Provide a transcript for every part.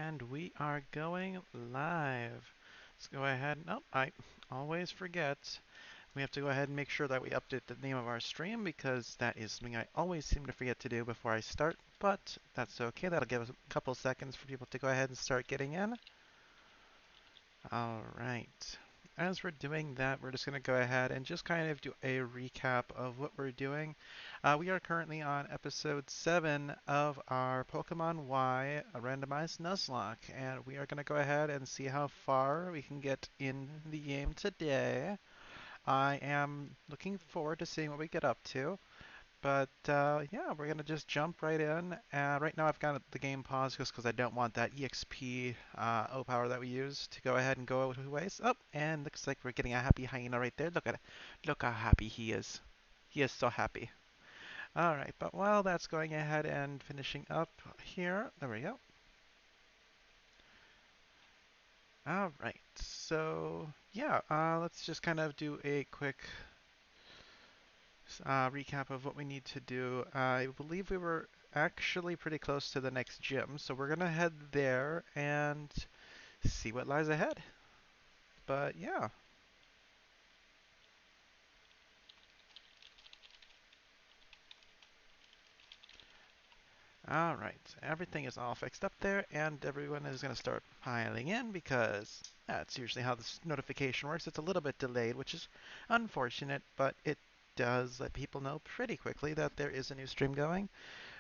And we are going live. Let's go ahead. Oh, I always forget. We have to go ahead and make sure that we update the name of our stream because that is something I always seem to forget to do before I start, but that's okay. That'll give us a couple seconds for people to go ahead and start getting in. All right. As we're doing that, we're just going to go ahead and just kind of do a recap of what we're doing. We are currently on episode 7 of our Pokemon Y Randomized Nuzlocke, and we are going to go ahead and see how far we can get in the game today. I am looking forward to seeing what we get up to. But yeah, we're going to just jump right in. Right now I've got the game paused just because I don't want that EXP O-Power that we use to go ahead and go to waste. Oh, and looks like we're getting a happy hyena right there. Look at it. Look how happy he is. He is so happy. Alright, but while that's going ahead and finishing up here, there we go. Alright, so yeah, let's just kind of do a quick recap of what we need to do. I believe we were actually pretty close to the next gym, so we're gonna head there and see what lies ahead. But yeah. Alright, everything is all fixed up there, and everyone is gonna start piling in because that's usually how this notification works. It's a little bit delayed, which is unfortunate, but it does let people know pretty quickly that there is a new stream going.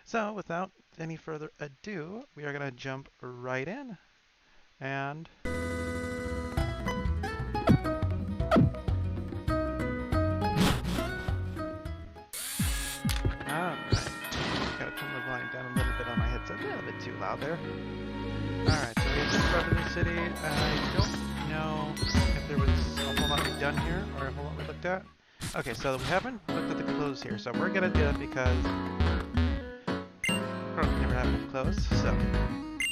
So without any further ado, we are going to jump right in. And alright, gotta turn the volume down a little bit on my headset. A little bit too loud there. Alright, so we just started the city. I don't know if there was a whole lot we've done here or a whole lot we looked at. Okay, so we haven't looked at the clothes here, so we're gonna do it because probably never have enough clothes. So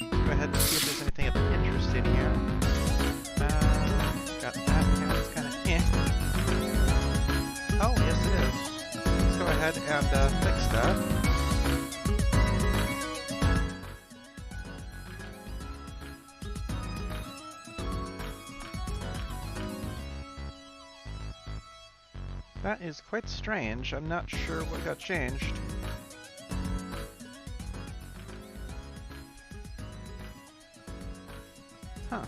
go ahead and see if there's anything of interest in here. Got that. Yeah, it's kind of eh. Oh, yes it is. Let's go ahead and fix that. That is quite strange. I'm not sure what got changed. Huh.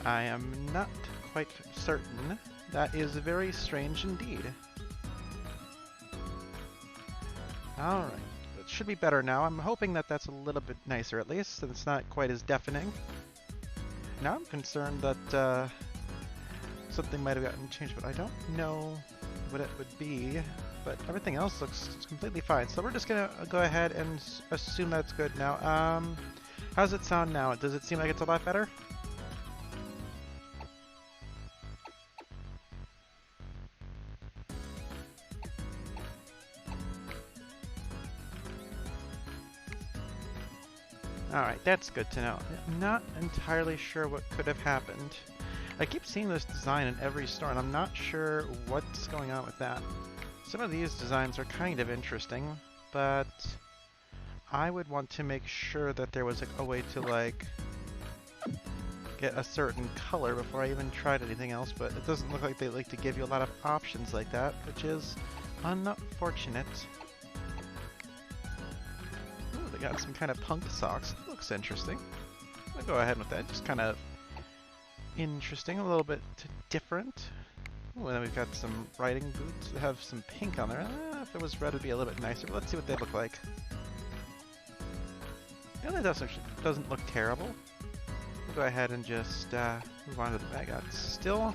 I am not quite certain. That is very strange indeed. Alright, it should be better now. I'm hoping that that's a little bit nicer at least, and it's not quite as deafening. Now I'm concerned that something might have gotten changed, but I don't know what it would be. But everything else looks completely fine, so we're just gonna go ahead and assume that's good now. How does it sound now? Does it seem like it's a lot better? Alright, that's good to know. I'm not entirely sure what could have happened. I keep seeing this design in every store, and I'm not sure what's going on with that. Some of these designs are kind of interesting, but I would want to make sure that there was a way to, like, get a certain color before I even tried anything else, but it doesn't look like they like to give you a lot of options like that, which is unfortunate. Ooh, they got some kind of punk socks. Looks interesting. I'll go ahead with that. Just kind of interesting, a little bit different. Ooh, and then we've got some riding boots that have some pink on there. If it was red, it'd be a little bit nicer, but let's see what they look like. Yeah, that doesn't look terrible. We'll go ahead and just move on to the bag. Still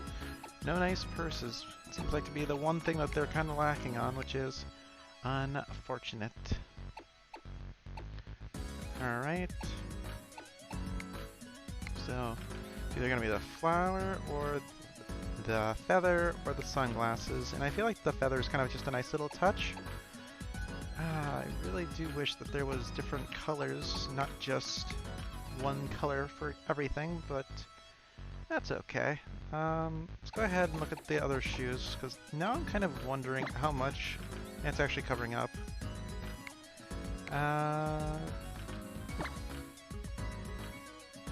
no nice purses. Seems like to be the one thing that they're kind of lacking on, which is unfortunate. Alright. So, it's either going to be the flower or the feather or the sunglasses. And I feel like the feather is kind of just a nice little touch. I really do wish that there was different colors, not just one color for everything, but that's okay. Let's go ahead and look at the other shoes, because now I'm kind of wondering how much it's actually covering up.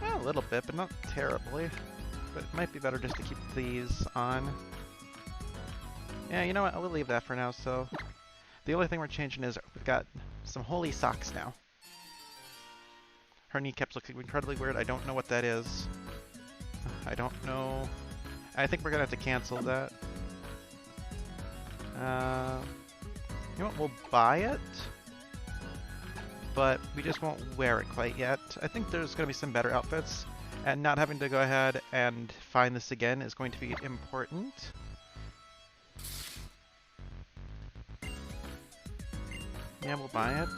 A little bit, but not terribly. But it might be better just to keep these on. Yeah, you know what? I will leave that for now. So the only thing we're changing is we've got some holy socks now. Her kneecaps look incredibly weird. I don't know what that is. I don't know. I think we're gonna have to cancel that. You know what? We'll buy it, but we just won't wear it quite yet. I think there's gonna be some better outfits, and not having to go ahead and find this again is going to be important. Yeah, we'll buy it.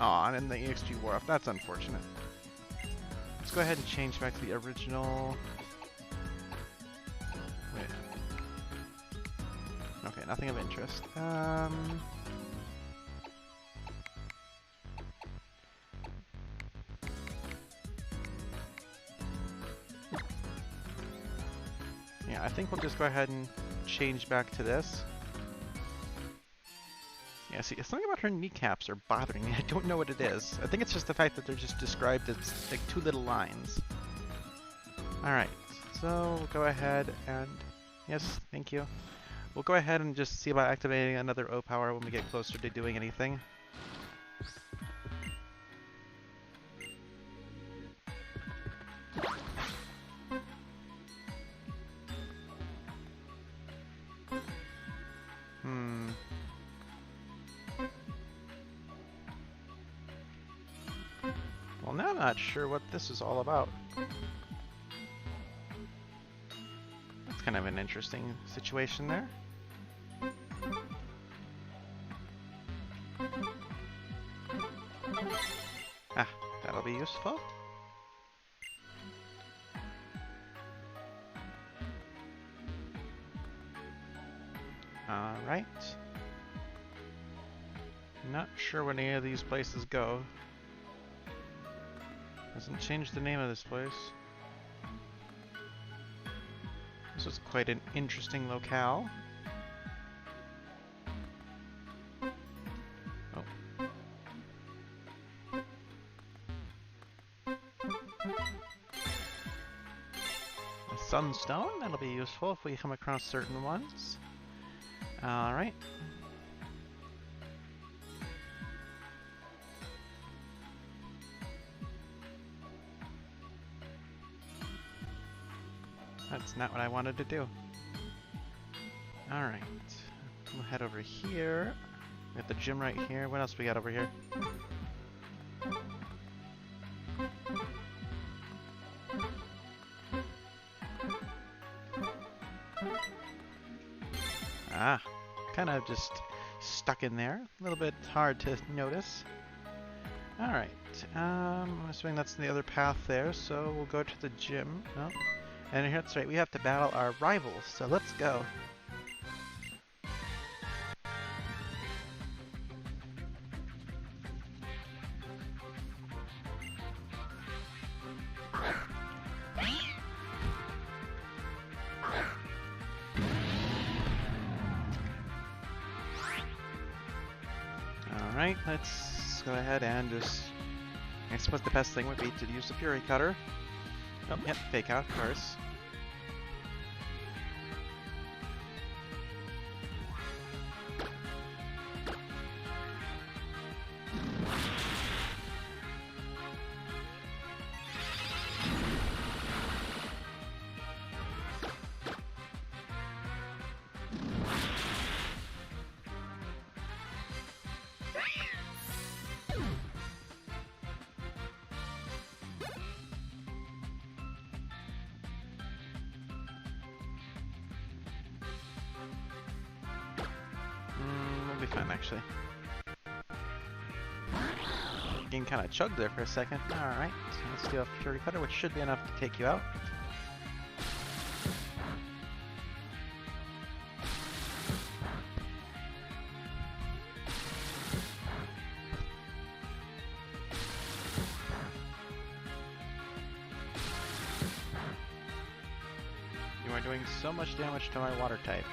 Aw, and then the EXG wore off. That's unfortunate. Let's go ahead and change back to the original. Wait. Okay, nothing of interest. Yeah, I think we'll just go ahead and change back to this. Yeah, see, something about her kneecaps are bothering me. I don't know what it is. I think it's just the fact that they're just described as like 2 little lines. Alright, so we'll go ahead and... Yes, thank you. We'll go ahead and just see about activating another O power when we get closer to doing anything. Well, now I'm not sure what this is all about. That's kind of an interesting situation there. Ah, that'll be useful. Alright. Not sure where any of these places go. Doesn't change the name of this place. This is quite an interesting locale. Oh. A sunstone, that'll be useful if we come across certain ones. Alright. That's not what I wanted to do. Alright. We'll head over here. We got the gym right here. What else we got over here? Ah, kind of just stuck in there. A little bit hard to notice. Alright. I'm assuming that's the other path there, so we'll go to the gym. Oh. And here, that's right, we have to battle our rivals, so let's go. Alright, let's go ahead and just... I suppose the best thing would be to use the Fury Cutter. Oh, yep, fake out, of course. We'll be fine, actually. Getting kind of chugged there for a second. Alright, let's do a Fury Cutter, which should be enough to take you out. You are doing so much damage to my water type.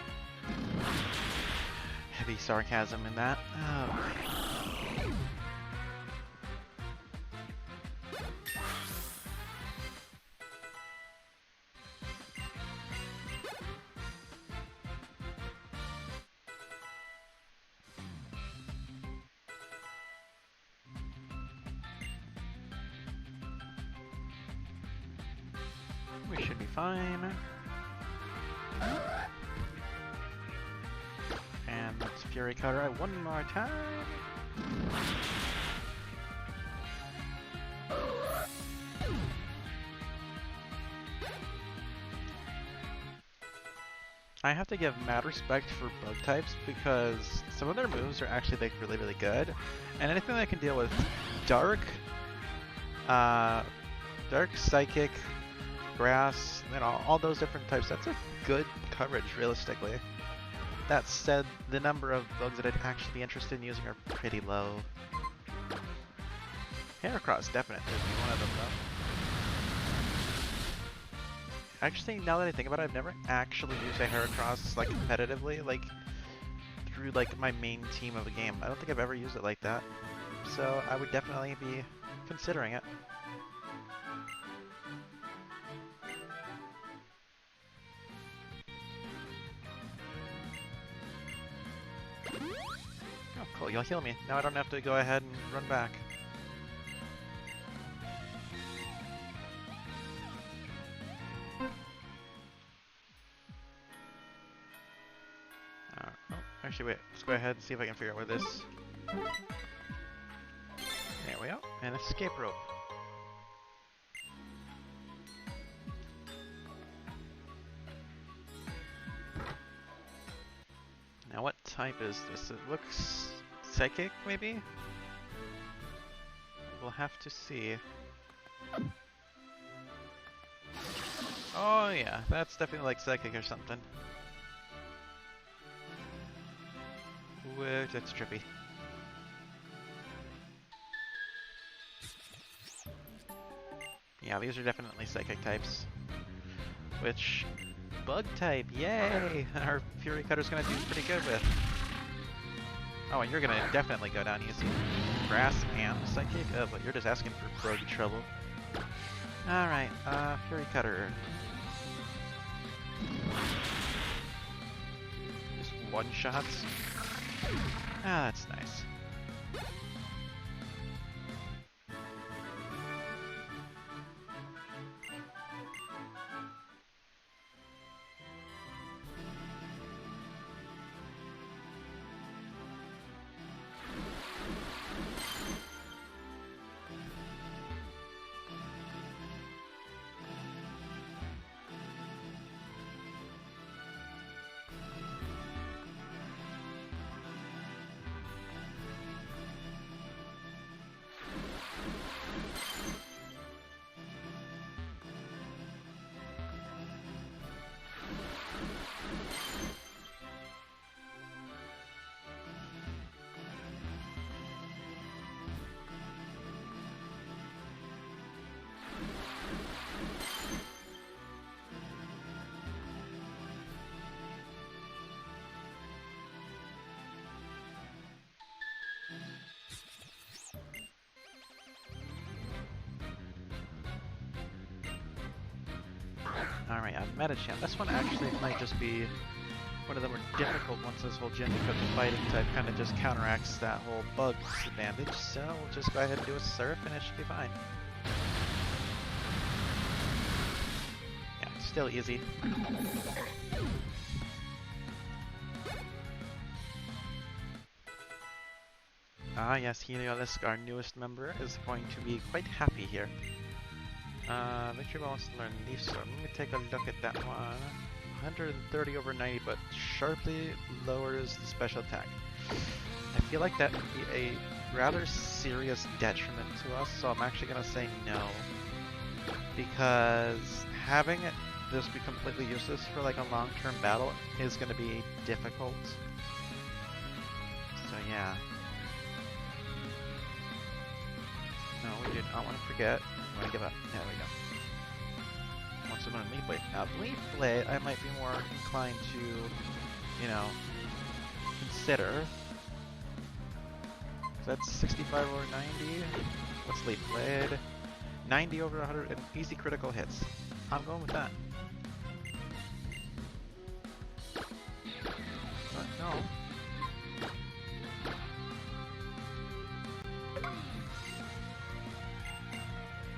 Heavy sarcasm in that. Oh. We should be fine. And let's Fury Cutter one more time. I have to give mad respect for bug types because some of their moves are actually like really, really good. And anything that can deal with dark, psychic, grass, you know, all those different types, that's a good coverage realistically. That said, the number of bugs that I'd actually be interested in using are pretty low. Heracross definitely would be one of them though. Actually, now that I think about it, I've never actually used a Heracross like competitively, like through like my main team of a game. I don't think I've ever used it like that. So I would definitely be considering it. Oh, cool. You'll heal me. Now I don't have to go ahead and run back. Oh, actually, wait. Let's go ahead and see if I can figure out where this... There we go. An escape rope. Now what type is this? It looks psychic, maybe? We'll have to see. Oh yeah, that's definitely like psychic or something. Whoa, that's trippy. Yeah, these are definitely psychic types. Which, bug type, yay! Our Fury Cutter's gonna do pretty good with. Oh, and you're gonna definitely go down easy. Grass and psychic? Oh, but you're just asking for bug trouble. Alright, Fury Cutter. Just one shots. Ah, that's nice. Alright, Metachamp. This one actually might just be one of the more difficult ones, this whole gym, because the fighting type kind of just counteracts that whole bug advantage. So we'll just go ahead and do a surf and it should be fine. Yeah, still easy. Ah yes, Heliolisk, our newest member, is going to be quite happy here. Victory Ball wants to learn Leaf Storm. Let me take a look at that one. 130 over 90, but sharply lowers the special attack. I feel like that would be a rather serious detriment to us, so I'm actually going to say no. Because having this be completely useless for like a long-term battle is going to be difficult. So yeah. No, we do not want to forget. I'm gonna give up. There we go. Once we learn Leaf Blade. Now, Leaf Blade, I might be more inclined to, you know, consider. So that's 65 over 90. What's Leaf Blade? 90 over 100 and easy critical hits. I'm going with that. But no.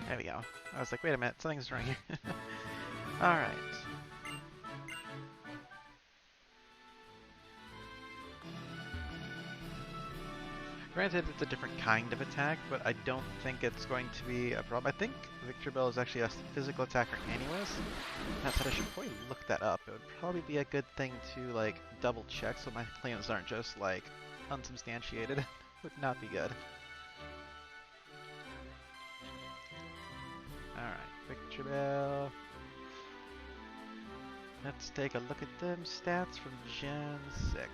There we go. I was like, wait a minute, something's wrong here. Alright. Granted, it's a different kind of attack, but I don't think it's going to be a problem. I think Victor Bell is actually a physical attacker anyways. That said, I should probably look that up. It would probably be a good thing to, like, double check so my claims aren't just, like, unsubstantiated. Would not be good. Alright, Victor Bell. Let's take a look at them stats from Gen 6.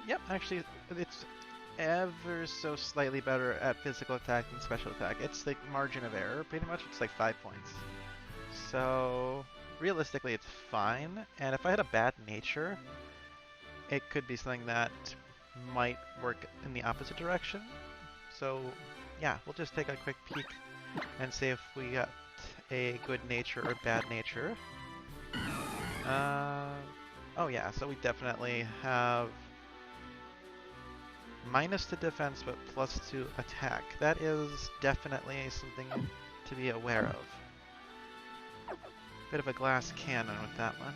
Yep, actually, it's ever so slightly better at physical attack than special attack. It's like margin of error, pretty much. It's like 5 points. So, realistically, it's fine. And if I had a bad nature, it could be something that might work in the opposite direction. So, yeah, we'll just take a quick peek and see if we got a good nature or bad nature. Oh yeah, so we definitely have minus to defense but plus to attack. That is definitely something to be aware of. Bit of a glass cannon with that one.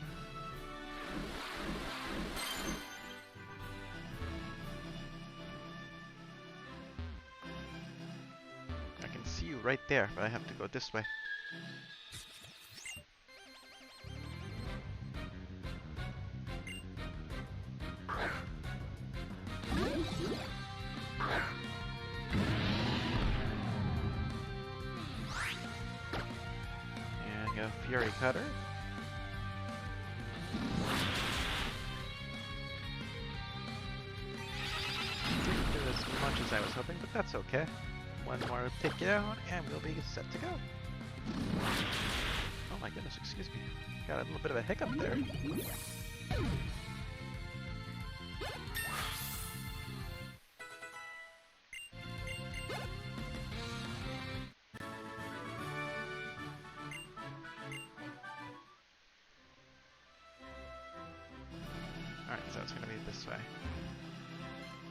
I can see you right there, but I have to go this way. And go Fury Cutter. Didn't do as much as I was hoping, but that's okay. One more pick down, and we'll be set to go. Oh my goodness, excuse me. Got a little bit of a hiccup there. Alright, so it's going to be this way.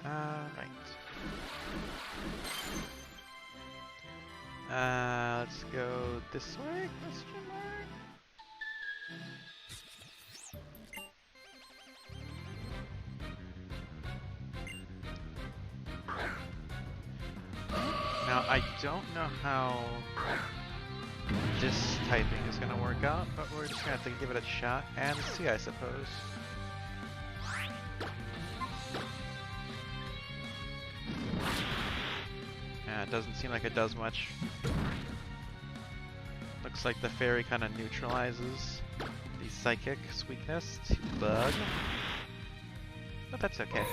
Right. Let's go this way? Question mark? Now, I don't know how this typing is going to work out, but we're just going to have to give it a shot and see, I suppose. Yeah, it doesn't seem like it does much. Looks like the fairy kind of neutralizes the psychic's weakness to bug. But that's okay.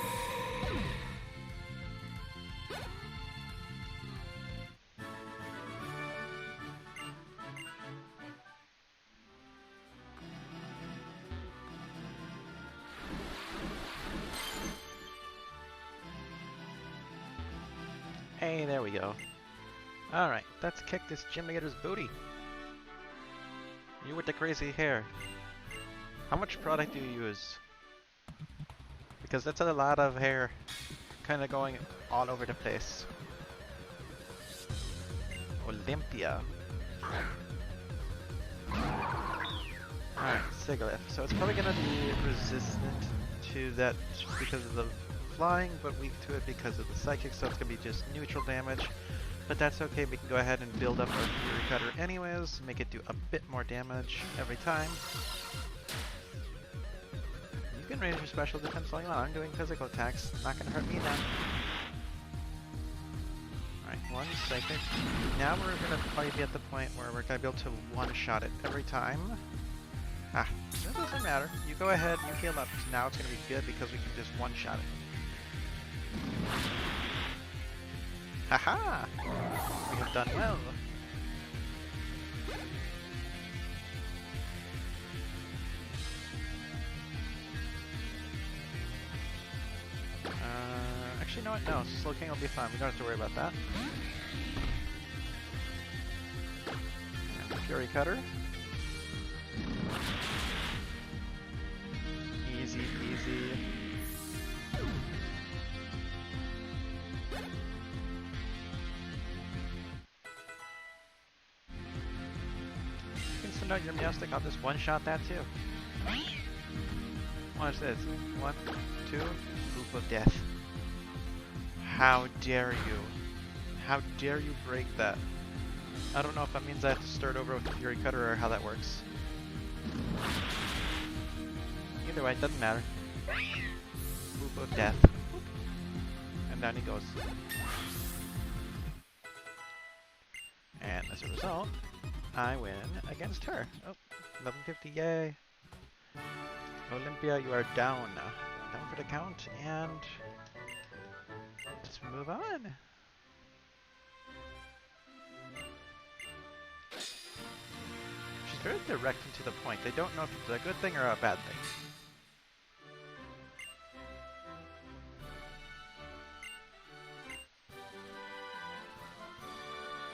Hey, there we go. Alright, let's kick this gym leader's booty. You with the crazy hair. How much product do you use? Because that's a lot of hair. Kind of going all over the place. Olympia. Alright, Sigalith. So it's probably going to be resistant to that because of the flying, but weak to it because of the psychic, so it's going to be just neutral damage. But that's okay, we can go ahead and build up our Fury Cutter anyways, make it do a bit more damage every time. You can raise your special defense all you want. I'm doing physical attacks, not going to hurt me now. Alright, one psychic. Now we're going to probably be at the point where we're going to be able to one-shot it every time. Ah, that doesn't matter. You go ahead, you heal up. Now it's going to be good because we can just one-shot it. Haha! We have done well. Actually, you know what? No, Slow King will be fine. We don't have to worry about that. And Fury Cutter. Easy peasy. no, you're Meowstic. I'll just one-shot that too. Watch this. 1, 2, Poop of Death. How dare you? How dare you break that? I don't know if that means I have to start over with the Fury Cutter or how that works. Either way, it doesn't matter. Poop of Death. And down he goes. And as a result, I win against her. Oh, 1150, yay. Olympia, you are down. Down for the count, and let's move on. She's very direct and to the point. They don't know if it's a good thing or a bad thing.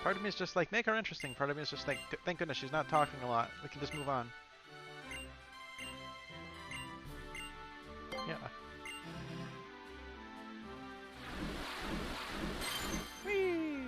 Part of me is just like, make her interesting. Part of me is just like, thank goodness she's not talking a lot. We can just move on. Yeah. Whee!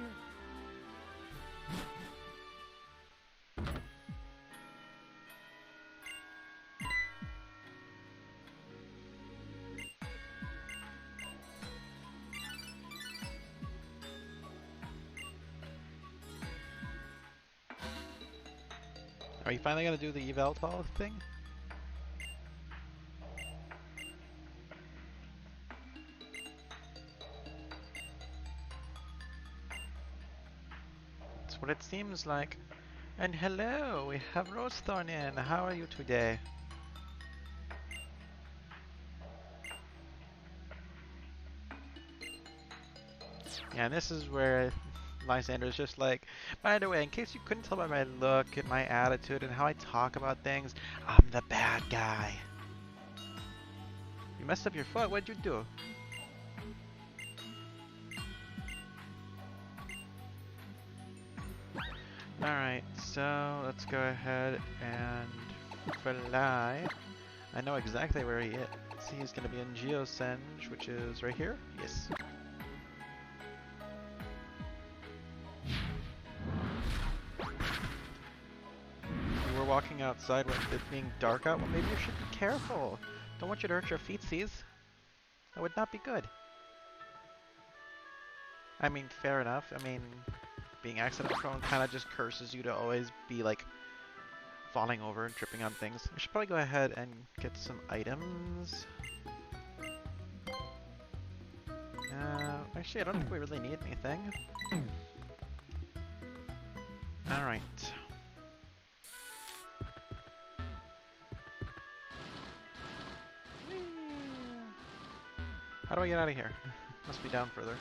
Are you finally gonna do the eval tall thing? That's what it seems like. And hello, we have Rosethorn in. How are you today? Yeah, and this is where Lysander's just like, by the way, in case you couldn't tell by my look and my attitude and how I talk about things, I'm the bad guy. You messed up your foot, what'd you do? Alright, so let's go ahead and fly. I know exactly where he is. He's going to be in Geosenge, which is right here. Yes. You were walking outside with it being dark out. Well, maybe you should be careful. Don't want you to hurt your feetsies. That would not be good. I mean, fair enough. I mean, being accident prone kind of just curses you to always be like falling over and tripping on things. I should probably go ahead and get some items. Actually, I don't think we really need anything. Alright. How do I get out of here? Must be down further.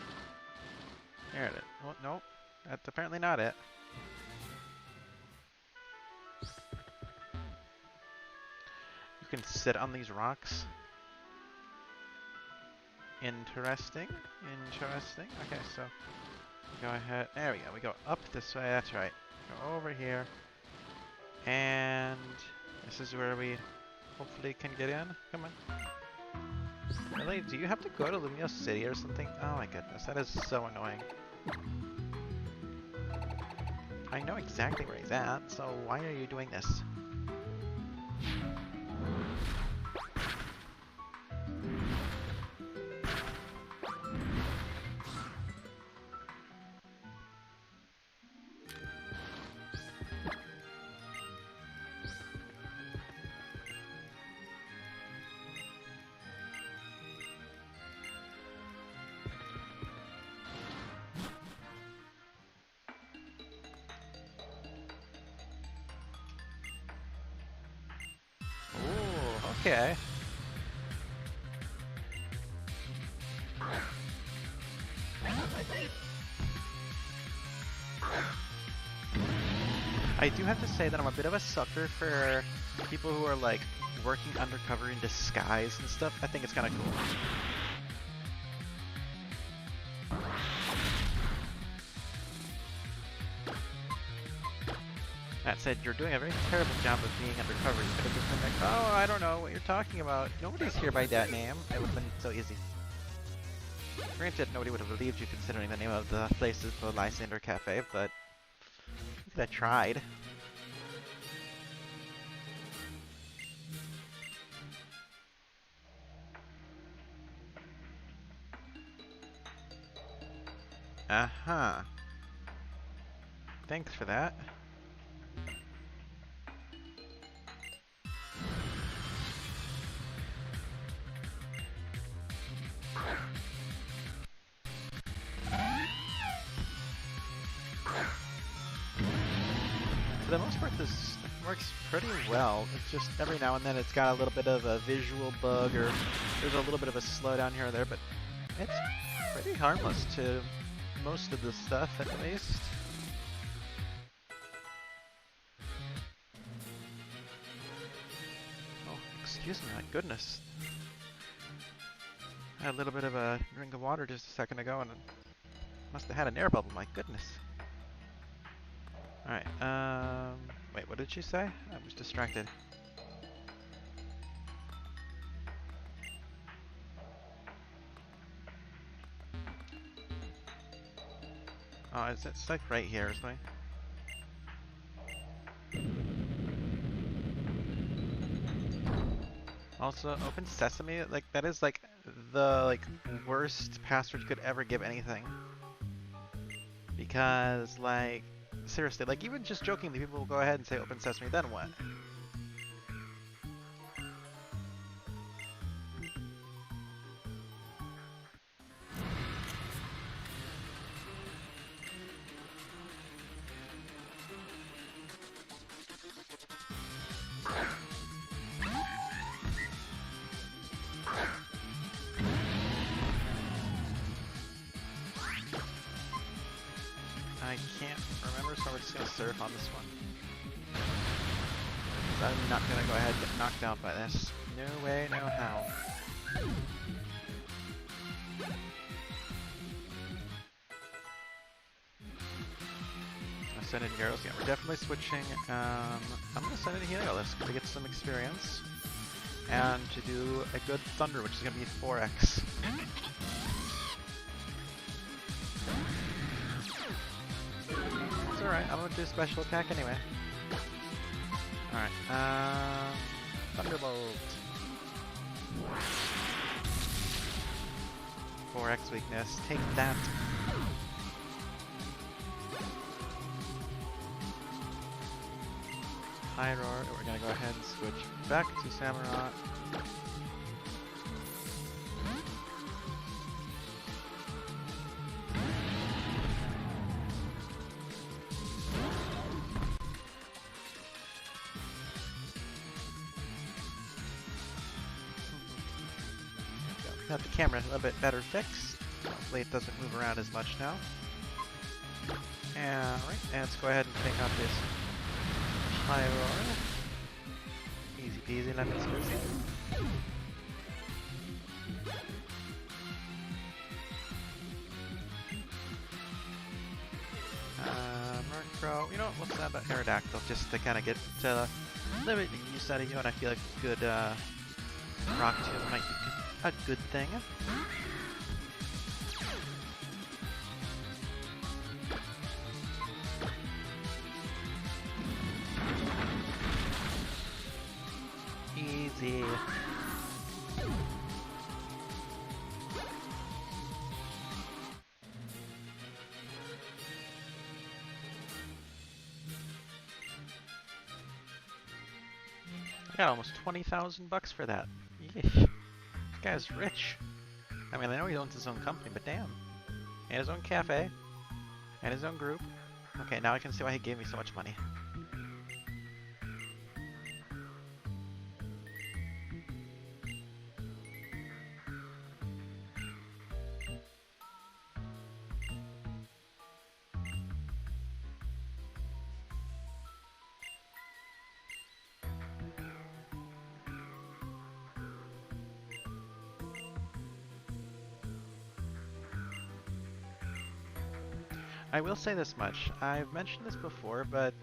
There it is. Oh, no. That's apparently not it. You can sit on these rocks. Interesting. Interesting. Okay, so go ahead. There we go. We go up this way. That's right. Go over here. And this is where we hopefully can get in. Come on. Really? Do you have to go to Lumio City or something? Oh my goodness. That is so annoying. I know exactly where he's at, so why are you doing this? Okay. I do have to say that I'm a bit of a sucker for people who are like working undercover in disguise and stuff. I think it's kind of cool. That said, you're doing a very terrible job of being undercover. You could have just been like, oh, I don't know what you're talking about. Nobody's here by that name. It would have been so easy. Granted, nobody would have believed you considering the name of the place is the Lysander Cafe, but I tried. Uh-huh. Thanks for that. For the most part, this works pretty well. It's just every now and then it's got a little bit of a visual bug, or there's a little bit of a slowdown here or there, but it's pretty harmless to most of the stuff, at least. Oh, excuse me, my goodness. I had a little bit of a drink of water just a second ago, and must have had an air bubble, my goodness. Alright, wait, what did she say? I was distracted. Oh, it's like right here or something. Also, Open Sesame, like, that is like the worst password you could ever give anything. Because, like, seriously, like, even just jokingly, people will go ahead and say Open Sesame, then what? I can't remember, so we're just gonna surf on this one. I'm not gonna go ahead and get knocked out by this. No way, no how. I send in Gyarados. Yeah, we're definitely switching. I'm gonna send in Heliolisk to get some experience. And to do a good Thunder, which is gonna be 4x. It's alright, I'm gonna do special attack anyway. Alright, Thunderbolt. 4x weakness, take that. High Roar, we're gonna go ahead and switch back to Samurott. Got the camera a little bit better fixed. Hopefully it doesn't move around as much now. And right, and let's go ahead and take out this High Roar. Easy peasy, lemon squeezy. Murkrow, you know what, let's have an Aerodactyl just to kind of get a little bit used out of you, and I feel like a good Rock Tomb might be a good thing. Easy. I got almost 20,000 bucks for that. Yeesh. This guy's rich. I mean, I know he owns his own company, but damn. And his own cafe. And his own group. Okay, now I can see why he gave me so much money. I will say this much. I've mentioned this before, but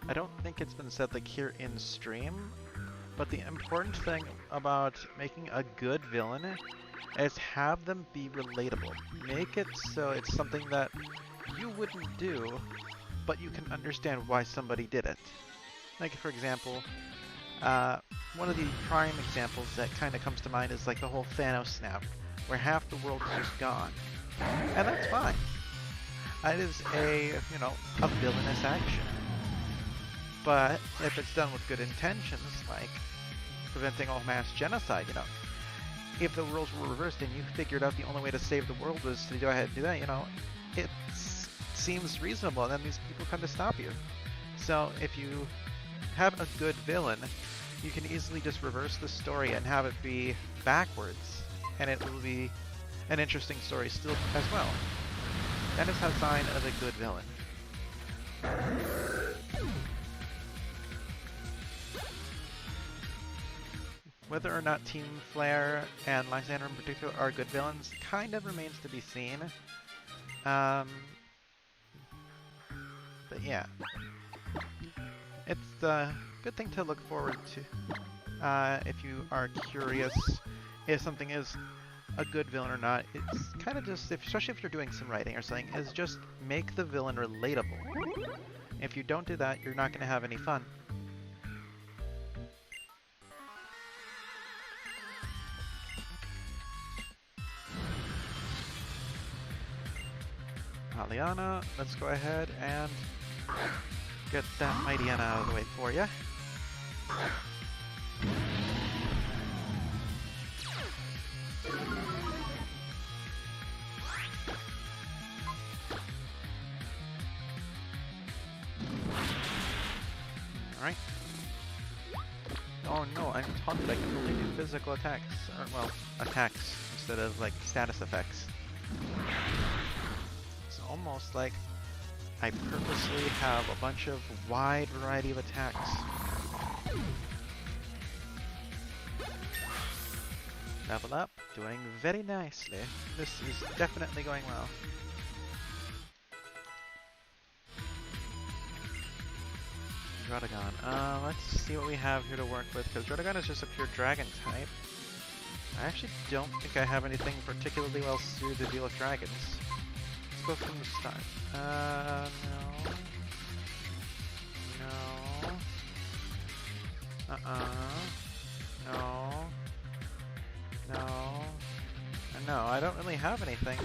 I don't think it's been said like here in stream. But the important thing about making a good villain is have them be relatable. Make it so it's something that you wouldn't do, but you can understand why somebody did it. Like, for example, one of the prime examples that kind of comes to mind is like the whole Thanos snap, where half the world is just gone. And that's fine. It is a, you know, a villainous action. But if it's done with good intentions, like preventing all mass genocide, you know, if the roles were reversed and you figured out the only way to save the world was to go ahead and do that, you know, it seems reasonable, and then these people come to stop you. So if you have a good villain, you can easily just reverse the story and have it be backwards, and it will be an interesting story still as well. That is a sign of a good villain. Whether or not Team Flare and Lysander in particular are good villains kind of remains to be seen. But yeah, it's a good thing to look forward to if you are curious if something is a good villain or not. It's kind of just, especially if you're doing some writing or something, is just make the villain relatable. If you don't do that, you're not going to have any fun. Liana, let's go ahead and get that Mightyena out of the way for you. Alright. Oh no, I'm taught that I can only do physical attacks. Or, well, attacks instead of, like, status effects. Almost like I purposely have a bunch of wide variety of attacks. Level up, doing very nicely. This is definitely going well. Drodagon. Let's see what we have here to work with, because Drodagon is just a pure dragon type. I actually don't think I have anything particularly well suited to deal with dragons. Let's go from the start. No. No. No. No. And no, I don't really have anything.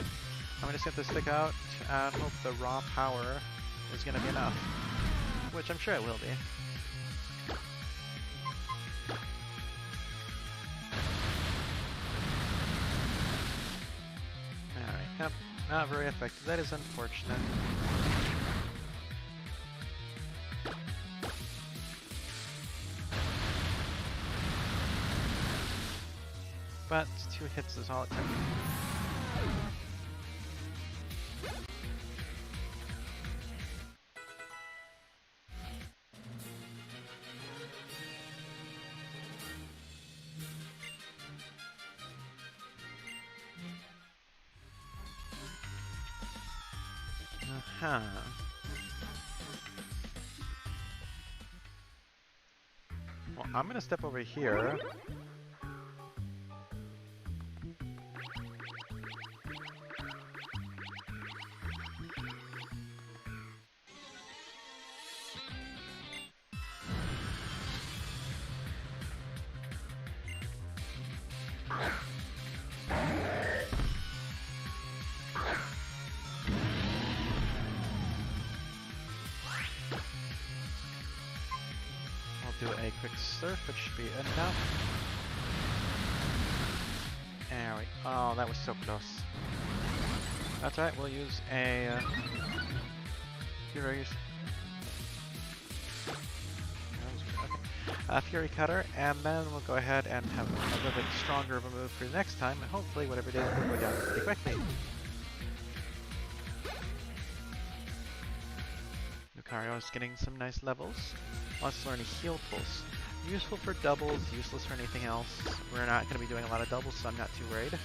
I'm just going to stick out and hope the raw power is going to be enough. Which I'm sure it will be. Alright, yep. Not very effective. That is unfortunate. But 2 hits is all it took. Huh. Well, I'm gonna step over here. Do a quick surf, which should be enough. There we go. Oh, that was so close. That's right, we'll use a Fury Cutter, and then we'll go ahead and have a little bit stronger of a move for the next time, and hopefully whatever it is will go down pretty quickly. Lucario is getting some nice levels. Let's learn a Heal Pulse. Useful for doubles, useless for anything else. We're not going to be doing a lot of doubles, so I'm not too worried.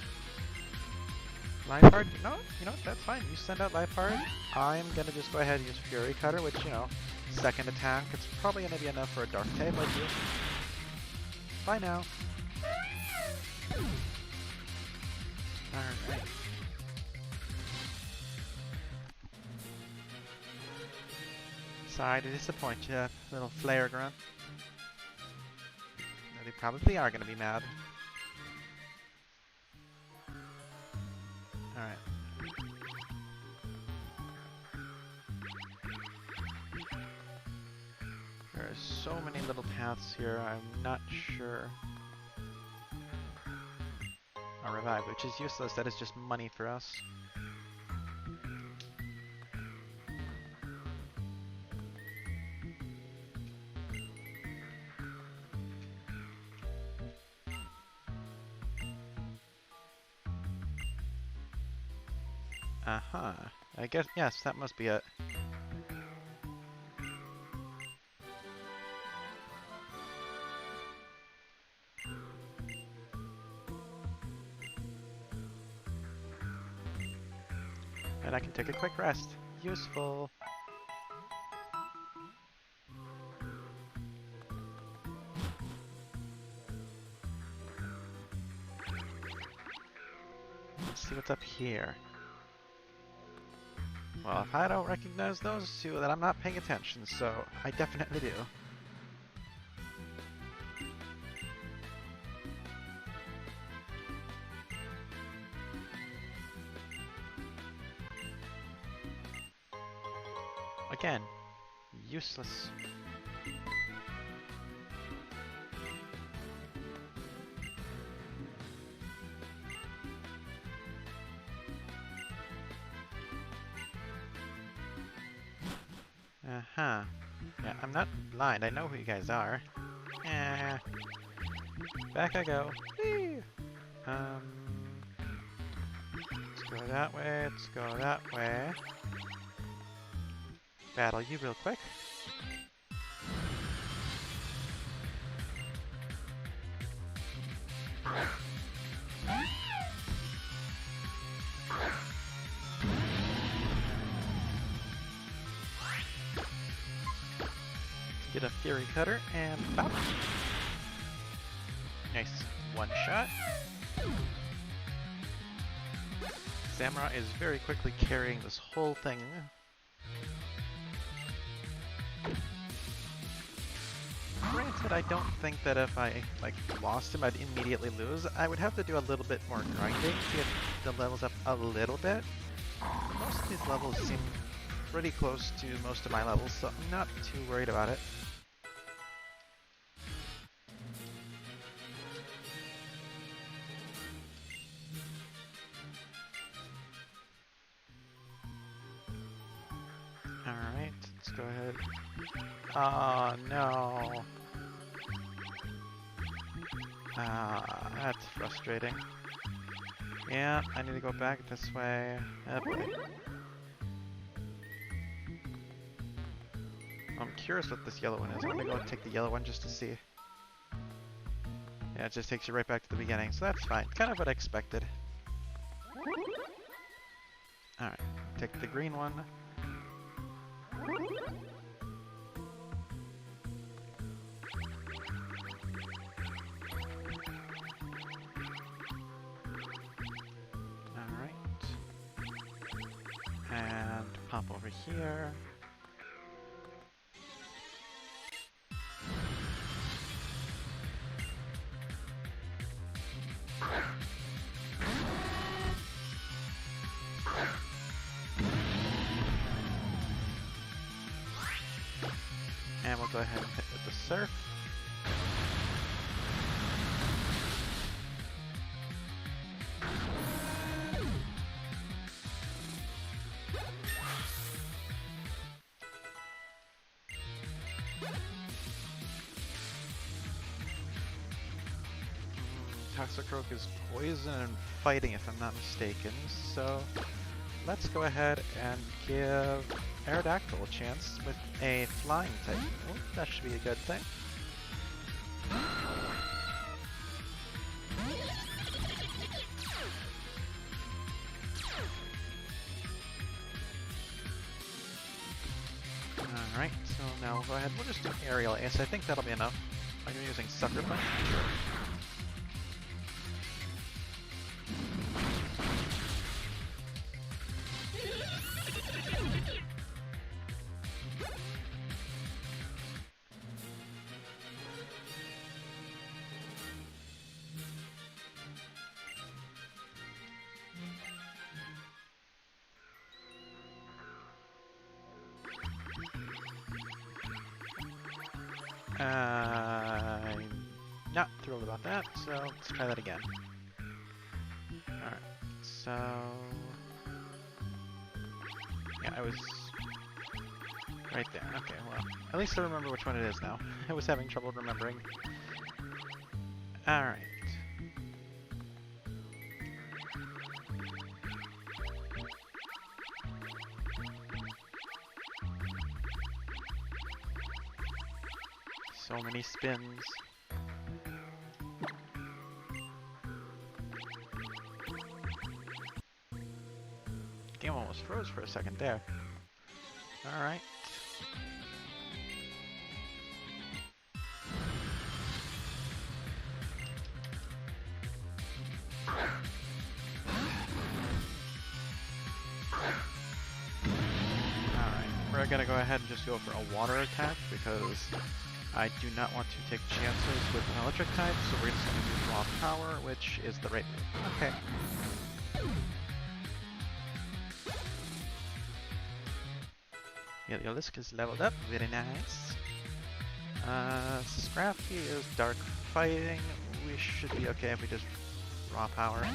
Liepard, no, you know, that's fine. You send out Liepard. I'm going to just go ahead and use Fury Cutter, which, you know, second attack. It's probably going to be enough for a Dark type like you. Bye now. Alright. Sorry to disappoint you, little flare grunt. They probably are going to be mad. Alright. so many little paths here, I'm not sure. A revive, which is useless, that is just money for us. Uh-huh. I guess, yes, that must be it. And I can take a quick rest. Useful. Let's see what's up here. Well, if I don't recognize those two, then I'm not paying attention, so I definitely do. Again, useless. Uh-huh. Yeah, I'm not blind. I know who you guys are. Eh. Back I go. Whee! Let's go that way. Let's go that way. Battle you real quick. Get a Fury Cutter and bop. Nice. One shot. Samurai is very quickly carrying this whole thing. Granted, I don't think that if I lost him, I'd immediately lose. I would have to do a little bit more grinding to get the levels up a little bit. Most of these levels seem pretty close to most of my levels, so I'm not too worried about it. Alright, let's go ahead. Oh no. That's frustrating. Yeah, I need to go back this way. Oh boy. I'm curious what this yellow one is. I'm gonna go take the yellow one just to see. Yeah, it just takes you right back to the beginning, so that's fine. Kind of what I expected. Alright, take the green one. Alright. And pop over here. And we'll go ahead and hit with the surf. Toxicroak is poison and fighting if I'm not mistaken, so let's go ahead and give Aerodactyl a chance with a flying type. Oh, that should be a good thing. Alright, so now we'll go ahead and we'll just do Aerial Ace. I think that'll be enough. Are you using Sucker Punch? I'm not thrilled about that, so let's try that again. Alright, so... yeah, I was right there. Okay, well, at least I remember which one it is now. I was having trouble remembering. Alright. So many spins. Game almost froze for a second there. Alright. Alright, we're gonna go ahead and just go for a water attack because I do not want to take chances with an electric type, so we're just gonna do raw power, which is the right move. Okay. Yeah, the Olisk is leveled up, very nice. Scrappy is dark fighting. We should be okay if we just raw power.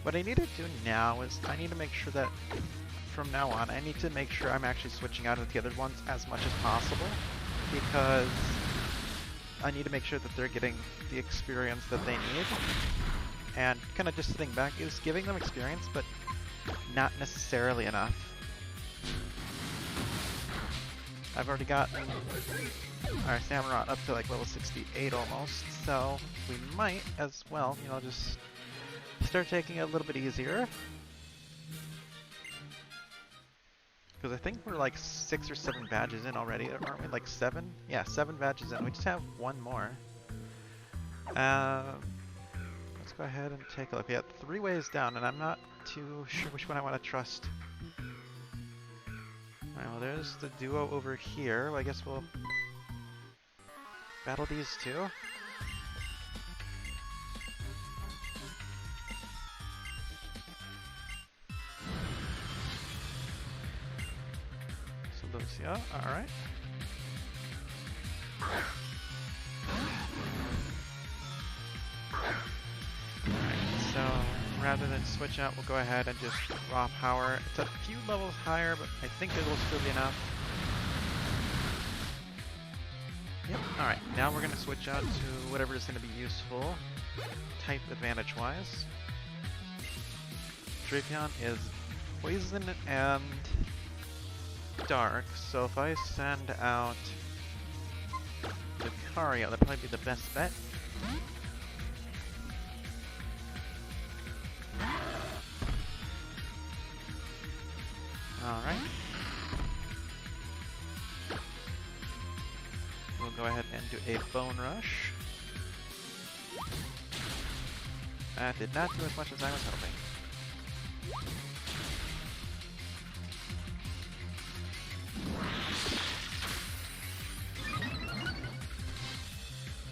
What I need to do now is I need to make sure that from now on, I need to make sure I'm actually switching out of the other ones as much as possible, because I need to make sure that they're getting the experience that they need. And kind of just sitting back is giving them experience, but not necessarily enough. I've already gotten our Samurott up to like level 68 almost, so we might as well, you know, just start taking it a little bit easier. Because I think we're like 6 or 7 badges in already, aren't we? Like 7? Yeah, 7 badges in. We just have one more. Let's go ahead and take a look. We got 3 ways down, and I'm not too sure which one I want to trust. Alright, well there's the duo over here. Well, I guess we'll battle these two. So Lucia, alright. So rather than switch out, we'll go ahead and just raw power. It's a few levels higher, but I think it will still be enough. Yep, alright, now we're going to switch out to whatever is going to be useful, type advantage-wise. Drapion is poison and dark, so if I send out Lucario, that'd probably be the best bet. Alright. We'll go ahead and do a Bone Rush. That did not do as much as I was hoping.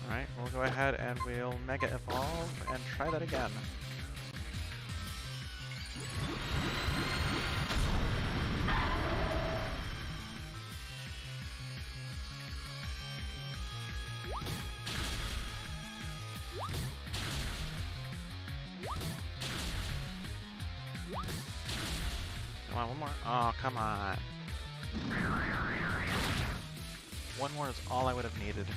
Alright, we'll go ahead and we'll Mega Evolve and try that again. Come on, one more. Oh, come on. One more is all I would have needed.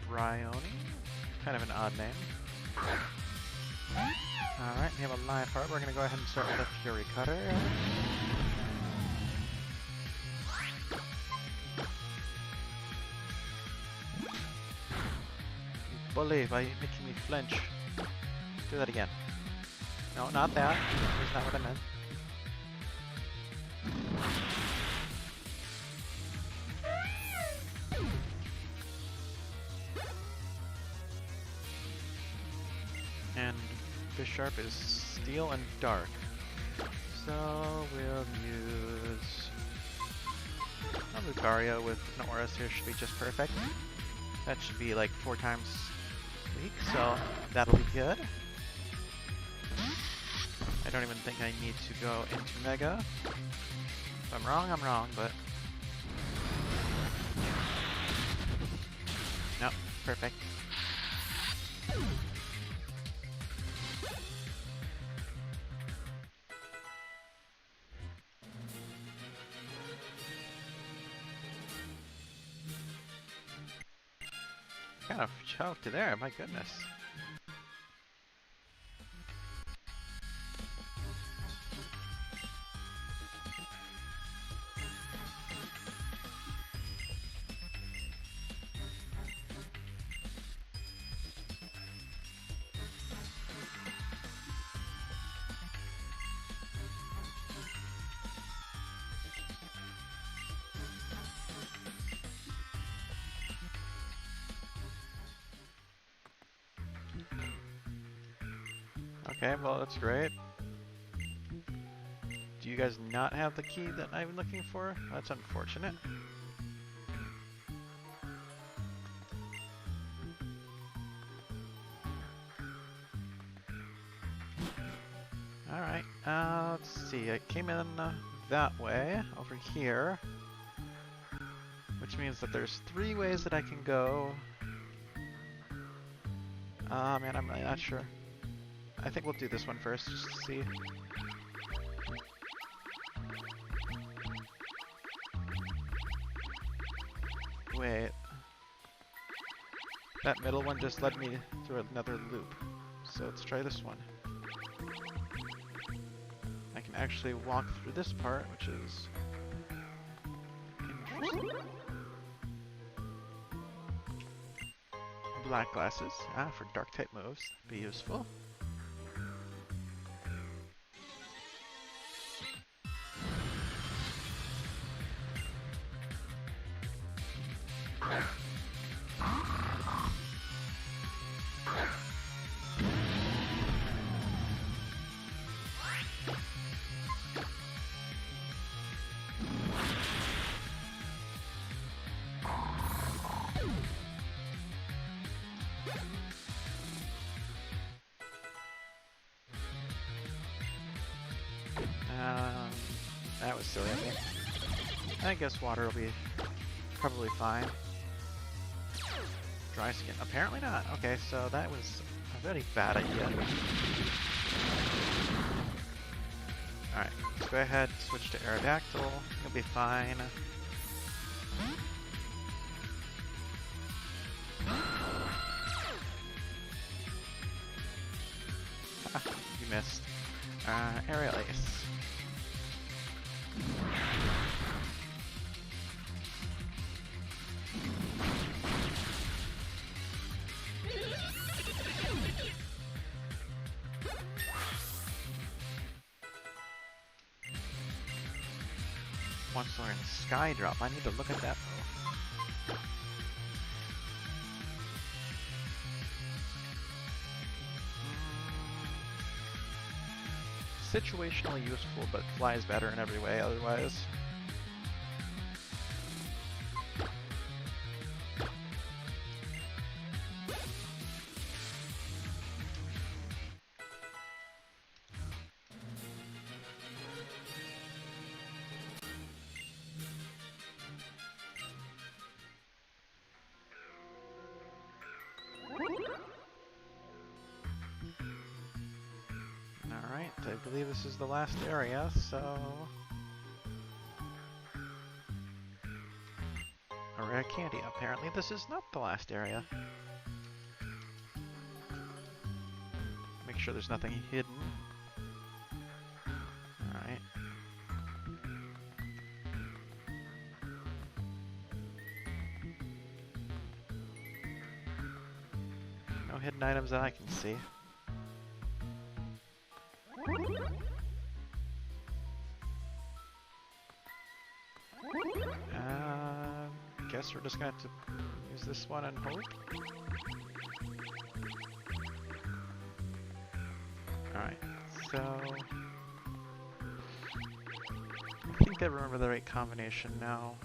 Bryony, kind of an odd name. Alright, we have a live heart. We're going to go ahead and start with a Fury Cutter. Bully by making me flinch. Do that again. No, not that. That's not what I meant. sharp is steel and dark. So we'll use a Lucario with an Aurus here should be just perfect. That should be like 4 times weak, so that'll be good. I don't even think I need to go into Mega. If I'm wrong, but... No, perfect. Kind of choked there, my goodness. Okay, well that's great. Do you guys not have the key that I'm looking for? That's unfortunate. Alright, let's see. I came in that way, over here. Which means that there's 3 ways that I can go. Man, I'm really not sure. I think we'll do this one first, just to see. Wait. That middle one just led me through another loop. So let's try this one. I can actually walk through this part, which is interesting. Black glasses. For dark type moves. Be useful. That was silly of me. I guess water will be probably fine. Dry skin. Apparently not. Okay, so that was a very bad idea. Alright, let's go ahead, switch to Aerodactyl. You'll be fine. You missed. Aerial Ace. Once we're in Sky Drop, I need to look at that move. Situationally useful, but flies better in every way otherwise. Alright, I believe this is the last area, so... A rare candy. Apparently this is not the last area. Make sure there's nothing hidden. Alright. No hidden items that I can see. Guess we're just gonna have to use this one and hope. Alright, so... I think I remember the right combination now.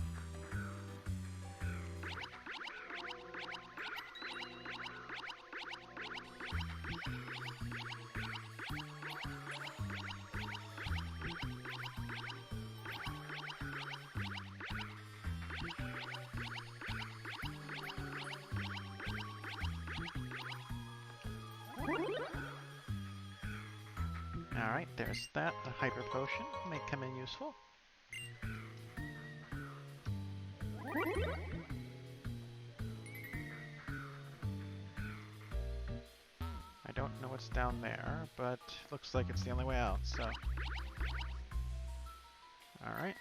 Alright, there's that. The Hyper Potion may come in useful. I don't know what's down there, but looks like it's the only way out, so... Alright.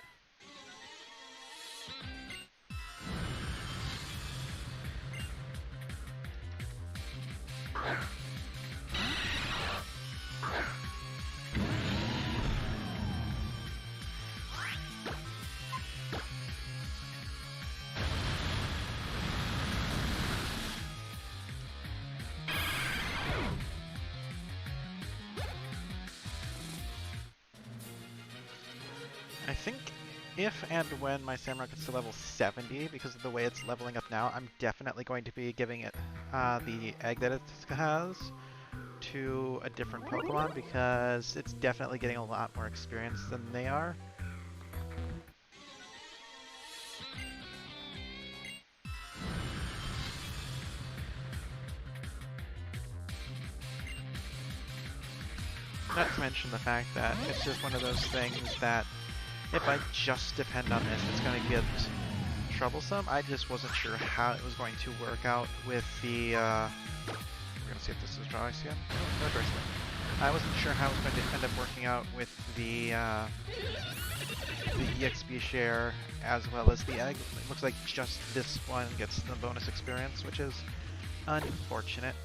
I think if and when my Samrock gets to level 70, because of the way it's leveling up now, I'm definitely going to be giving it the egg that it has to a different Pokemon, because it's definitely getting a lot more experience than they are. Not to mention the fact that it's just one of those things that if I just depend on this, it's going to get troublesome. I just wasn't sure how it was going to work out with the... we're going to see if this is drawing again. No, no, I wasn't sure how it was going to end up working out with the EXP share as well as the egg. It looks like just this one gets the bonus experience, which is unfortunate.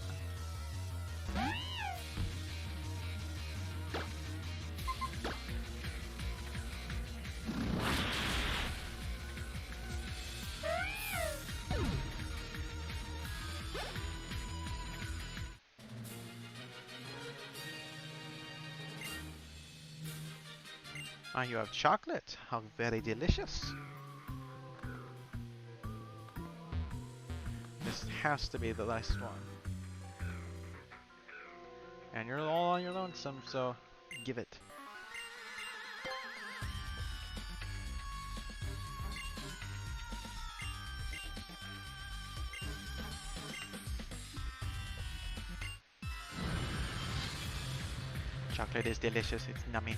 Ah, you have chocolate. How very delicious. This has to be the last one. And you're all on your lonesome, so give it. Chocolate is delicious, it's nummy.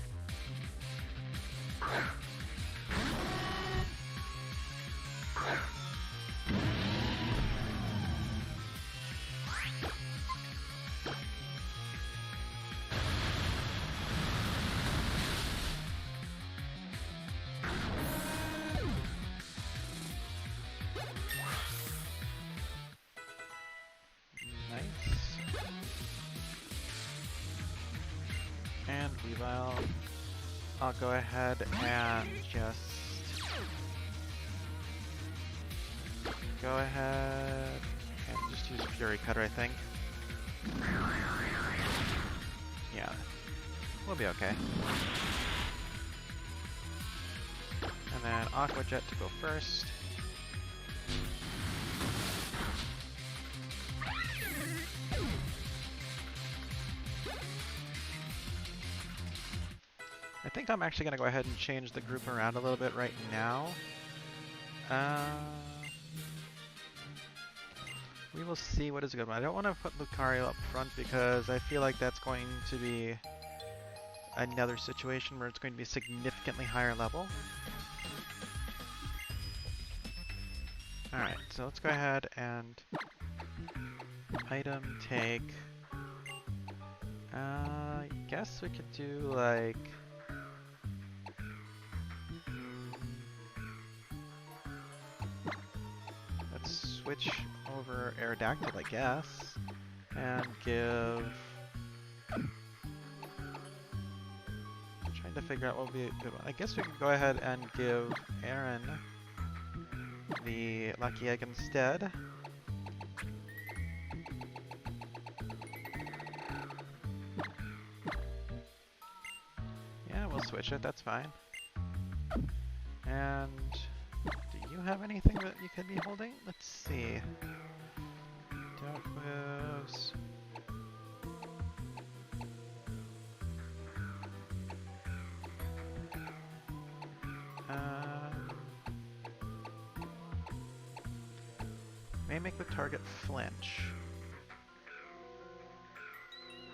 And I'll go ahead and just use Fury Cutter, I think. Yeah, we'll be okay. And then Aqua Jet to go first. I think I'm actually going to go ahead and change the group around a little bit right now. We will see what is a good one. I don't want to put Lucario up front because I feel like that's going to be another situation where it's going to be significantly higher level. Alright, so let's go ahead and item take. I guess we could do like... Let's switch over Aerodactyl, I guess, and give... I'm trying to figure out what would be a good one. I guess we could go ahead and give Aaron the Lucky Egg instead. switch it, that's fine. And do you have anything that you could be holding? Let's see. Dark moves. May make the target flinch.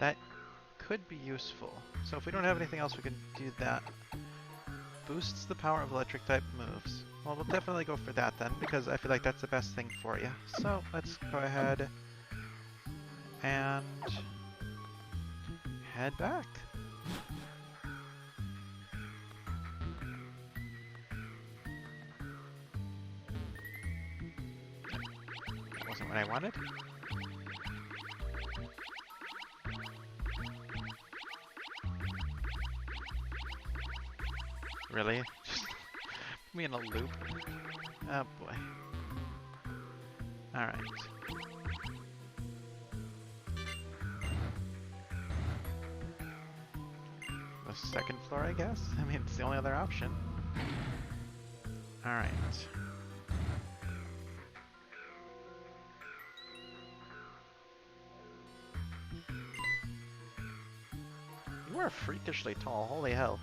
That could be useful. So if we don't have anything else, we can do that. Boosts the power of electric type moves. Well, we'll definitely go for that then, because I feel like that's the best thing for you. So let's go ahead and head back. That wasn't what I wanted. Really? Just put me in a loop? Oh boy. Alright. The second floor, I guess? I mean, it's the only other option. Alright. You are freakishly tall, holy hell.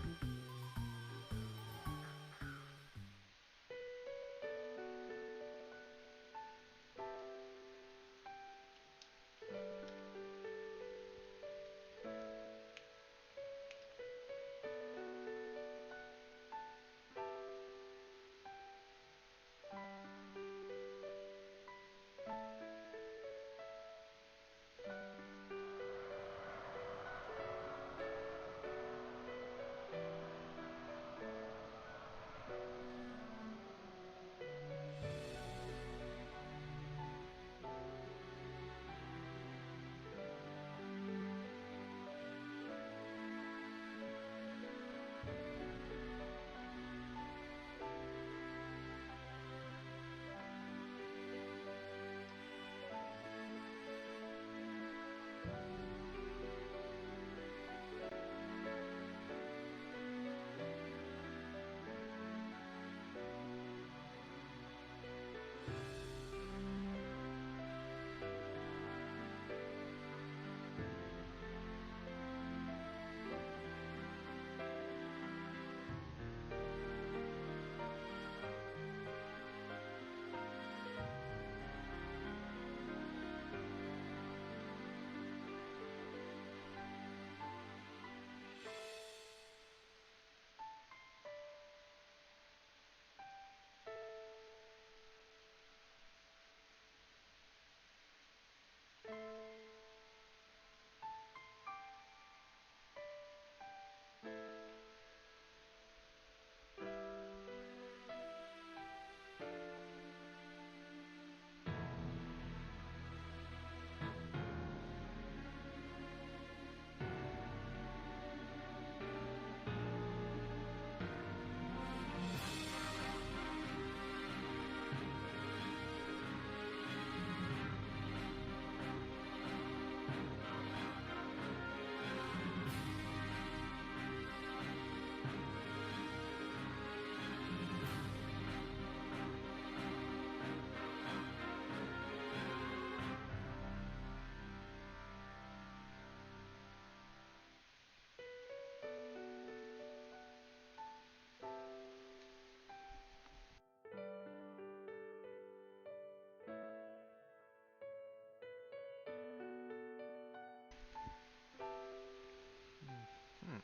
Hmm.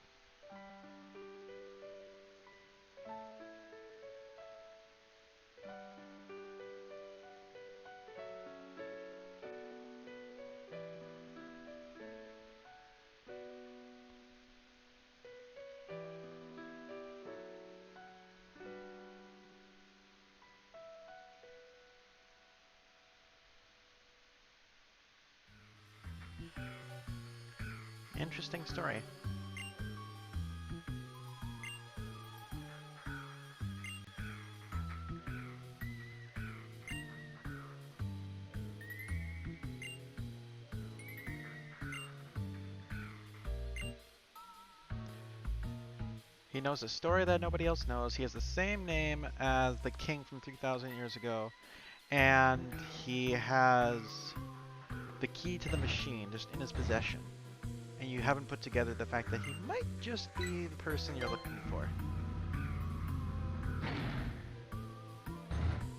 Interesting story. He knows a story that nobody else knows. He has the same name as the king from 3,000 years ago. And he has the key to the machine just in his possession. And you haven't put together the fact that he might just be the person you're looking for.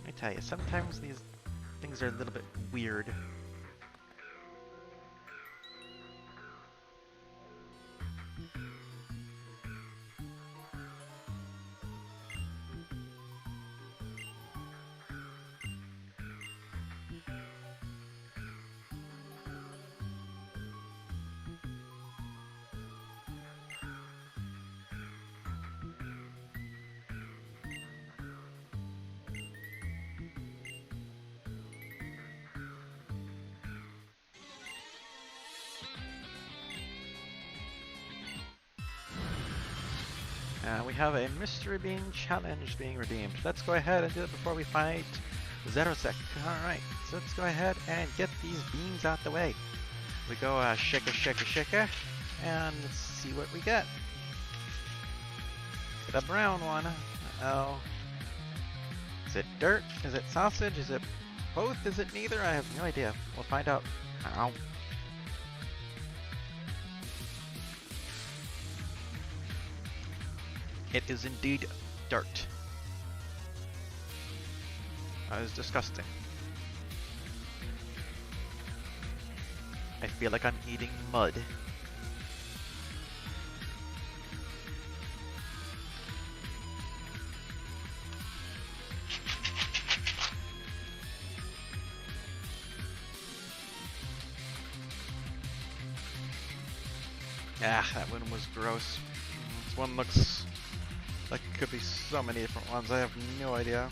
I tell you, sometimes these things are a little bit weird. We have a mystery being challenge being redeemed. Let's go ahead and do it before we fight Zerosek. Alright, so let's go ahead and get these beans out the way. We go shaka shaka shaka, and let's see what we get. Get a brown one. Uh-oh. Is it dirt? Is it sausage? Is it both? Is it neither? I have no idea. We'll find out. Ow. It is indeed dirt. That is disgusting. I feel like I'm eating mud. Ah, that one was gross. This one looks like it could be so many different ones. I have no idea.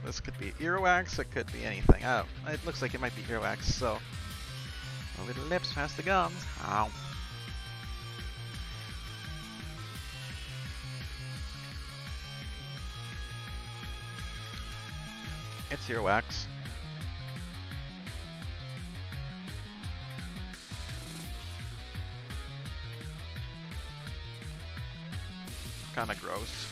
This could be earwax. It could be anything. I don't. It looks like it might be earwax. So, over the lips, past the gums. Ow. It's earwax. Kinda gross.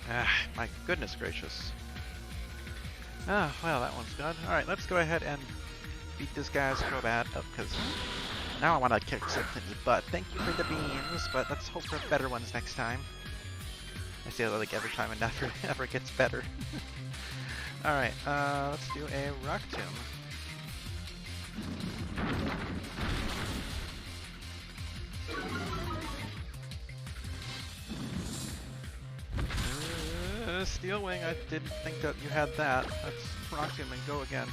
Ah, my goodness gracious. Ah, well, that one's good. Alright, let's go ahead and beat this guy's Crobat up, because now I want to kick something's butt. Thank you for the beans, but let's hope for better ones next time. I say that like every time and never gets better. Alright, let's do a Rock Tomb. Steel Wing, I didn't think that you had that. Let's Rock Tomb and go again.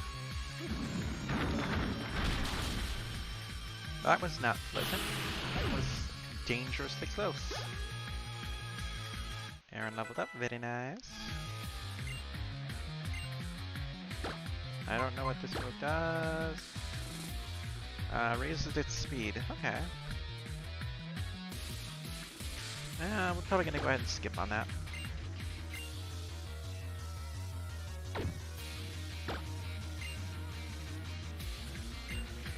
That was not pleasant. That was dangerously close. Aaron leveled up, very nice. I don't know what this move does. Raises its speed. Okay. We're probably gonna go ahead and skip on that.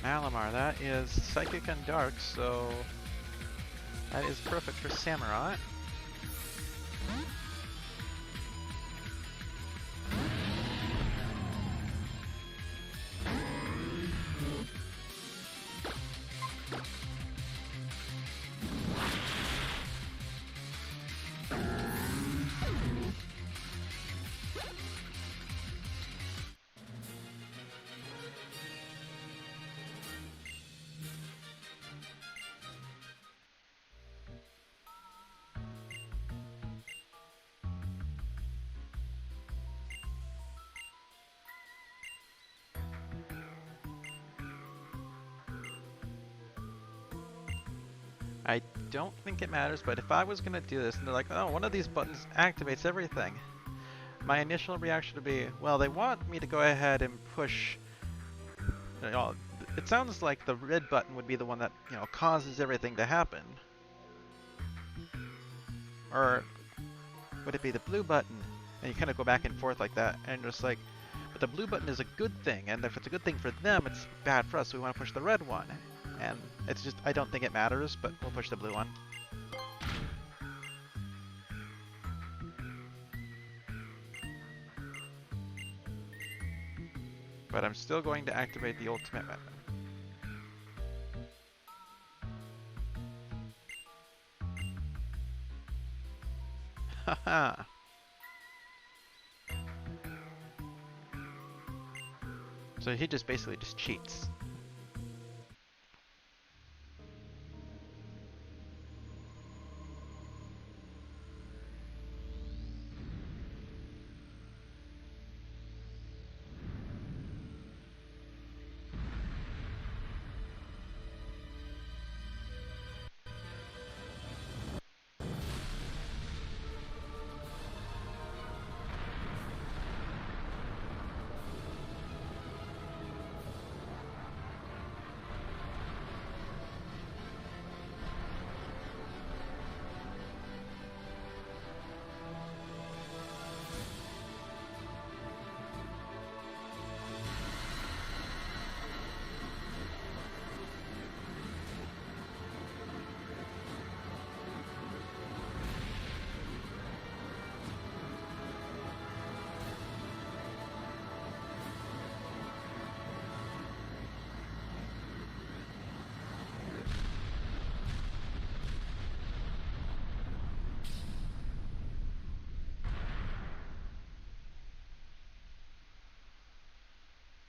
Malamar, that is Psychic and Dark, so that is perfect for Samurai. I don't think it matters, but if I was going to do this and they're like, oh, one of these buttons activates everything, my initial reaction would be, well, they want me to go ahead and push, you know, it sounds like the red button would be the one that, you know, causes everything to happen. Or Would it be the blue button? And you kind of go back and forth like that, and just like, but the blue button is a good thing, and if it's a good thing for them, it's bad for us, so we want to push the red one. And it's just, I don't think it matters, but we'll push the blue one. But I'm still going to activate the ultimate weapon. Haha! So he just basically just cheats.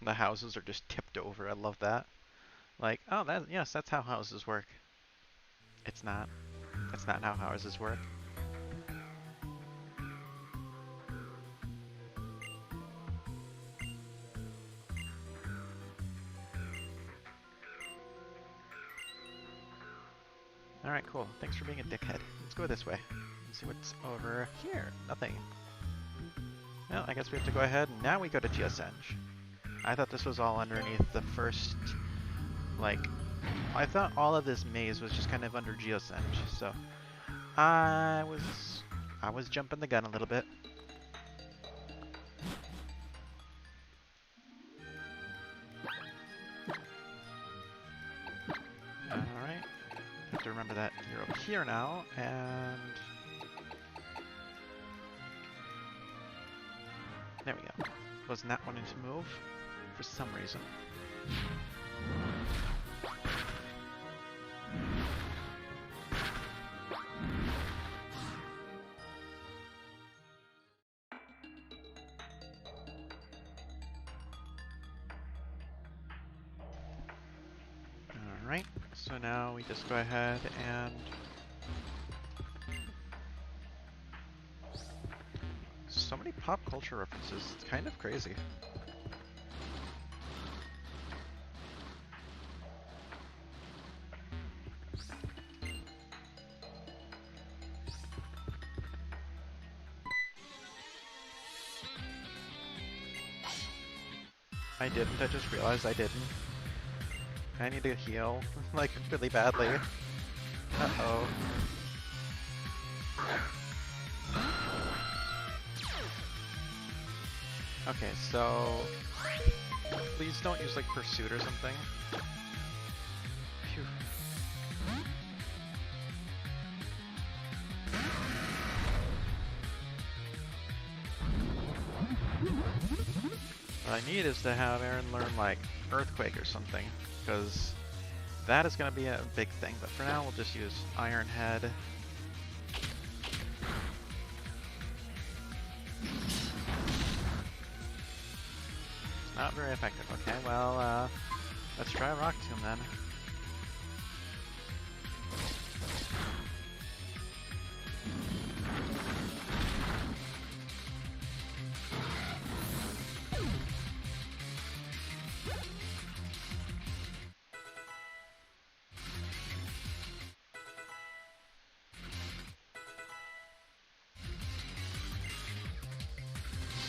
The houses are just tipped over. I love that. Like, oh, yes, that's how houses work. It's not. That's not how houses work. Alright, cool. Thanks for being a dickhead. Let's go this way. Let's see what's over here. Nothing. Well, I guess we have to go ahead. Now we go to Geosenge. I thought this was all underneath the first, like, I thought all of this maze was just kind of under Geosenge, so I was jumping the gun a little bit. Alright. Have to remember that you're over here now, and there we go. Wasn't that wanting to move for some reason. Alright, so now we just go ahead and so many pop culture references, it's kind of crazy. I didn't, I just realized I didn't. I need to heal, like, really badly. Uh-oh. Okay, so please don't use like pursuit or something. Phew. What I need is to have Aaron learn like Earthquake or something, because that is going to be a big thing. But for now, we'll just use Iron Head. Not very effective. Okay, well, let's try Rock Tomb then.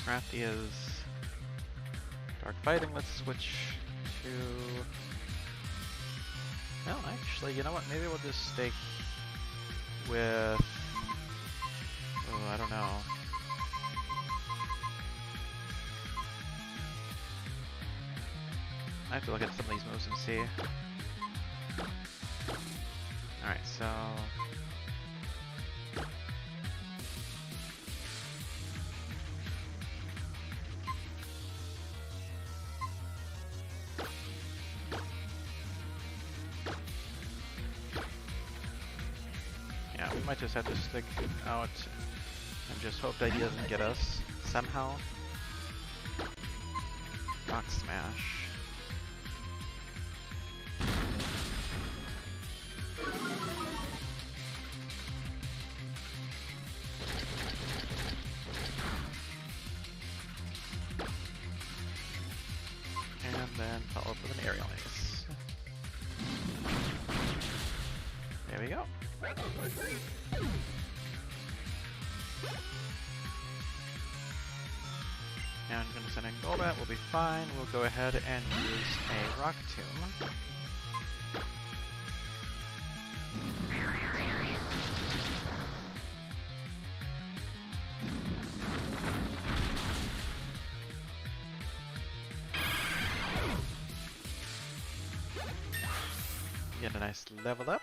Scrafty is Dark Fighting. Let's switch to... Well, actually, you know what? Maybe we'll just stay with... Oh, I don't know. have to look at some of these moves and see. Alright, so... yeah, we might just have to stick out and just hope that he doesn't get us somehow. Rock Smash. And then followed with an aerial ace. There we go. Now I'm going to send in Golbat, we'll be fine. We'll go ahead and use a Rock Tomb. Get a nice level up.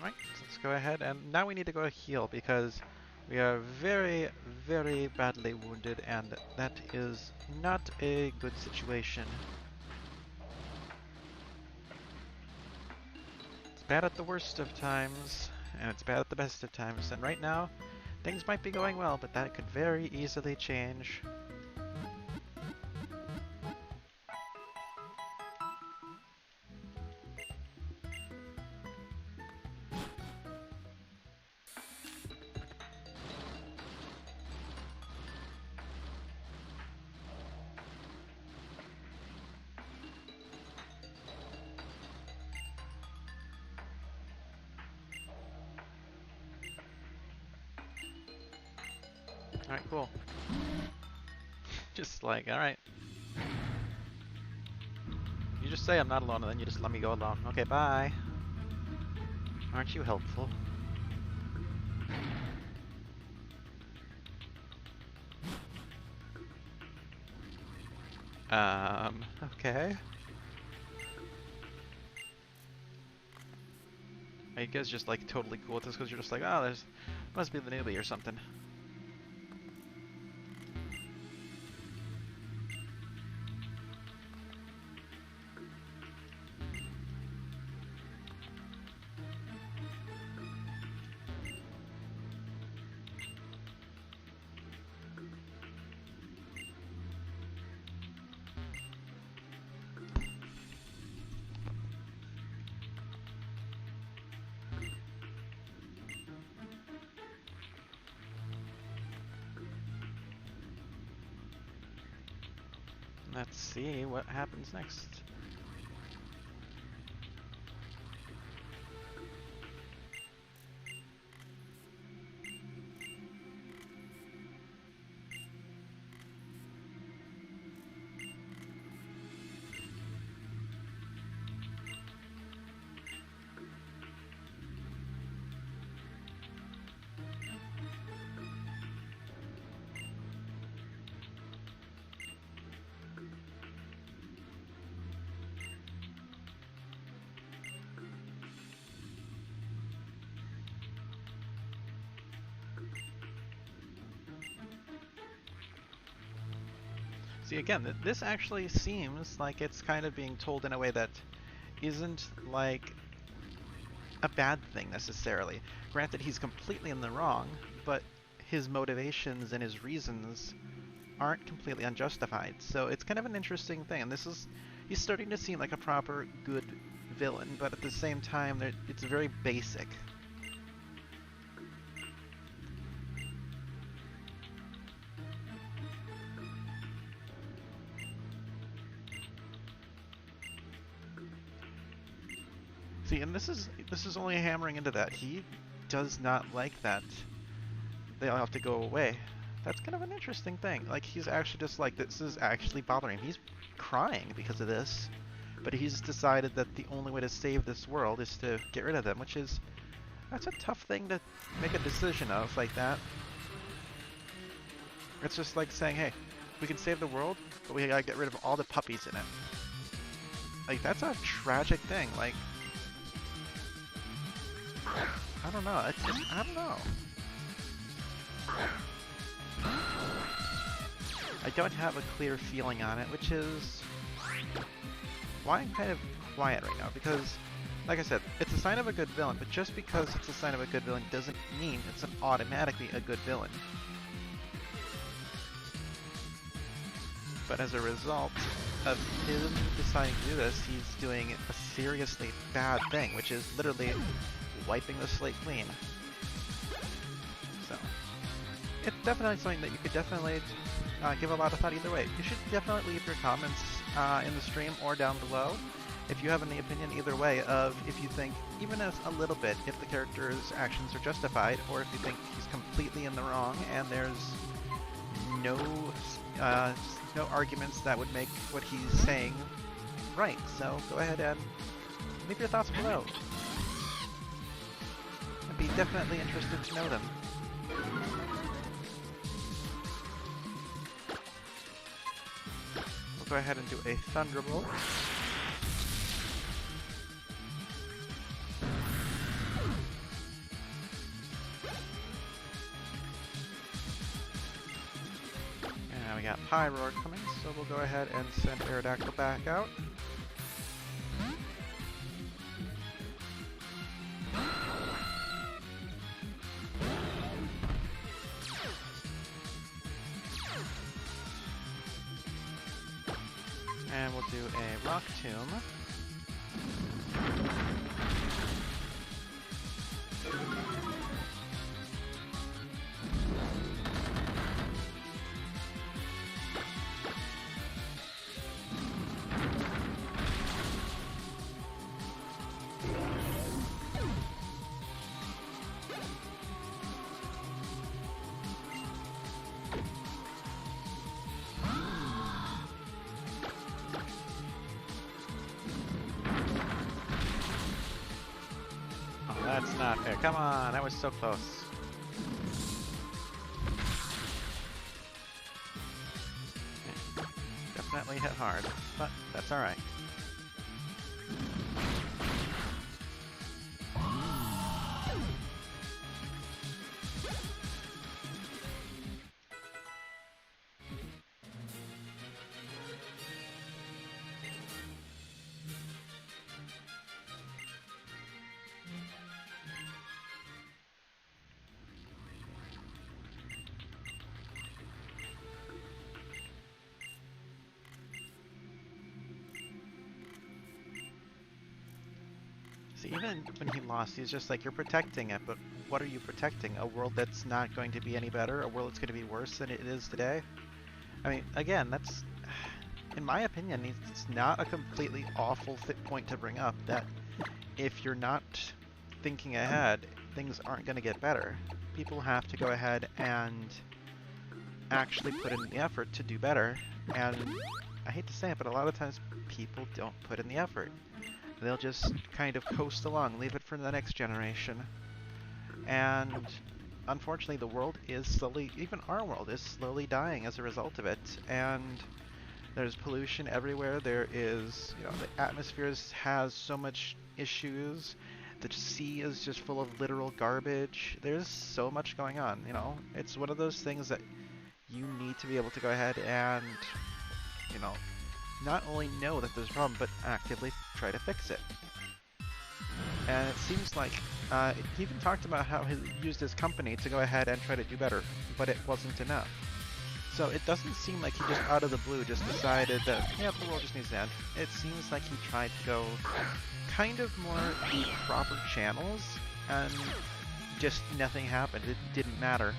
Right, so let's go ahead and now we need to go heal because we are very, very badly wounded and that is not a good situation. It's bad at the worst of times and it's bad at the best of times, and right now things might be going well, but that could very easily change. Alright, cool. Just like, alright. You just say I'm not alone and then you just let me go alone. Okay, bye. Aren't you helpful? Okay. Are you guys just like totally cool with this because you're just like, oh, there's must be the newbie or something. Let's see what happens next. See, again, this actually seems like it's kind of being told in a way that isn't like a bad thing necessarily. Granted, he's completely in the wrong, but his motivations and his reasons aren't completely unjustified. So it's kind of an interesting thing, and he's starting to seem like a proper good villain, but at the same time, it's very basic. See, and this is only hammering into that. He does not like that they all have to go away. That's kind of an interesting thing. Like, he's actually just like, this is actually bothering him. He's crying because of this, but he's decided that the only way to save this world is to get rid of them, which is That's a tough thing to make a decision of like that. It's just like saying, hey, we can save the world, but we gotta get rid of all the puppies in it. Like, that's a tragic thing. Like, I don't know. It's just, I don't know. I don't have a clear feeling on it, which is why I'm kind of quiet right now. Because, like I said, it's a sign of a good villain, but just because it's a sign of a good villain doesn't mean it's automatically a good villain. But as a result of him deciding to do this, he's doing a seriously bad thing, which is literally wiping the slate clean. So, it's definitely something that you could definitely give a lot of thought either way. You should definitely leave your comments in the stream or down below if you have any opinion either way of if you think, even as a little bit, if the character's actions are justified, or if you think he's completely in the wrong and there's no arguments that would make what he's saying right. So go ahead and leave your thoughts below. I'd be definitely interested to know them. We'll go ahead and do a Thunderbolt. We got Pyroar coming, so we'll go ahead and send Aerodactyl back out. And we'll do a Rock Tomb. That's not fair. Come on, that was so close. Okay. Definitely hit hard, but that's alright. See, even when he lost, he's just like, you're protecting it, but what are you protecting? A world that's not going to be any better? A world that's going to be worse than it is today? I mean, again, that's, in my opinion, it's not a completely awful point to bring up, that if you're not thinking ahead, things aren't going to get better. People have to go ahead and actually put in the effort to do better, and I hate to say it, but a lot of times people don't put in the effort. They'll just kind of coast along, leave it for the next generation. And unfortunately, the world is slowly, even our world is slowly dying as a result of it. And there's pollution everywhere. There is, you know, the atmosphere has so much issues. The sea is just full of literal garbage. There's so much going on, you know. It's one of those things that you need to be able to go ahead and, you know, not only know that there's a problem, but actively try to fix it. And it seems like he even talked about how he used his company to go ahead and try to do better, but it wasn't enough. So it doesn't seem like he just out of the blue just decided that, yeah, the world just needs to end. It seems like he tried to go kind of more the proper channels, and just nothing happened. It didn't matter.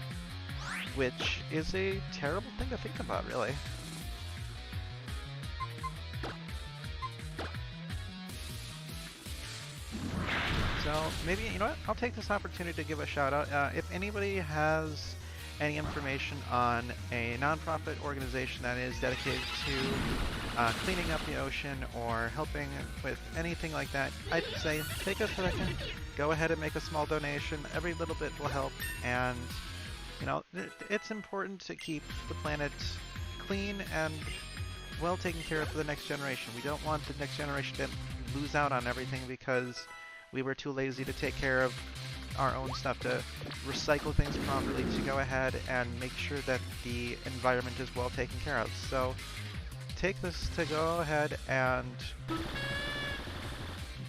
Which is a terrible thing to think about, really. So maybe, you know what, I'll take this opportunity to give a shout out. If anybody has any information on a nonprofit organization that is dedicated to cleaning up the ocean or helping with anything like that, I'd say take a second, go ahead and make a small donation. Every little bit will help, and you know, it's important to keep the planet clean and well taken care of for the next generation. We don't want the next generation to lose out on everything because we were too lazy to take care of our own stuff, to recycle things properly, to go ahead and make sure that the environment is well taken care of. So take this to go ahead and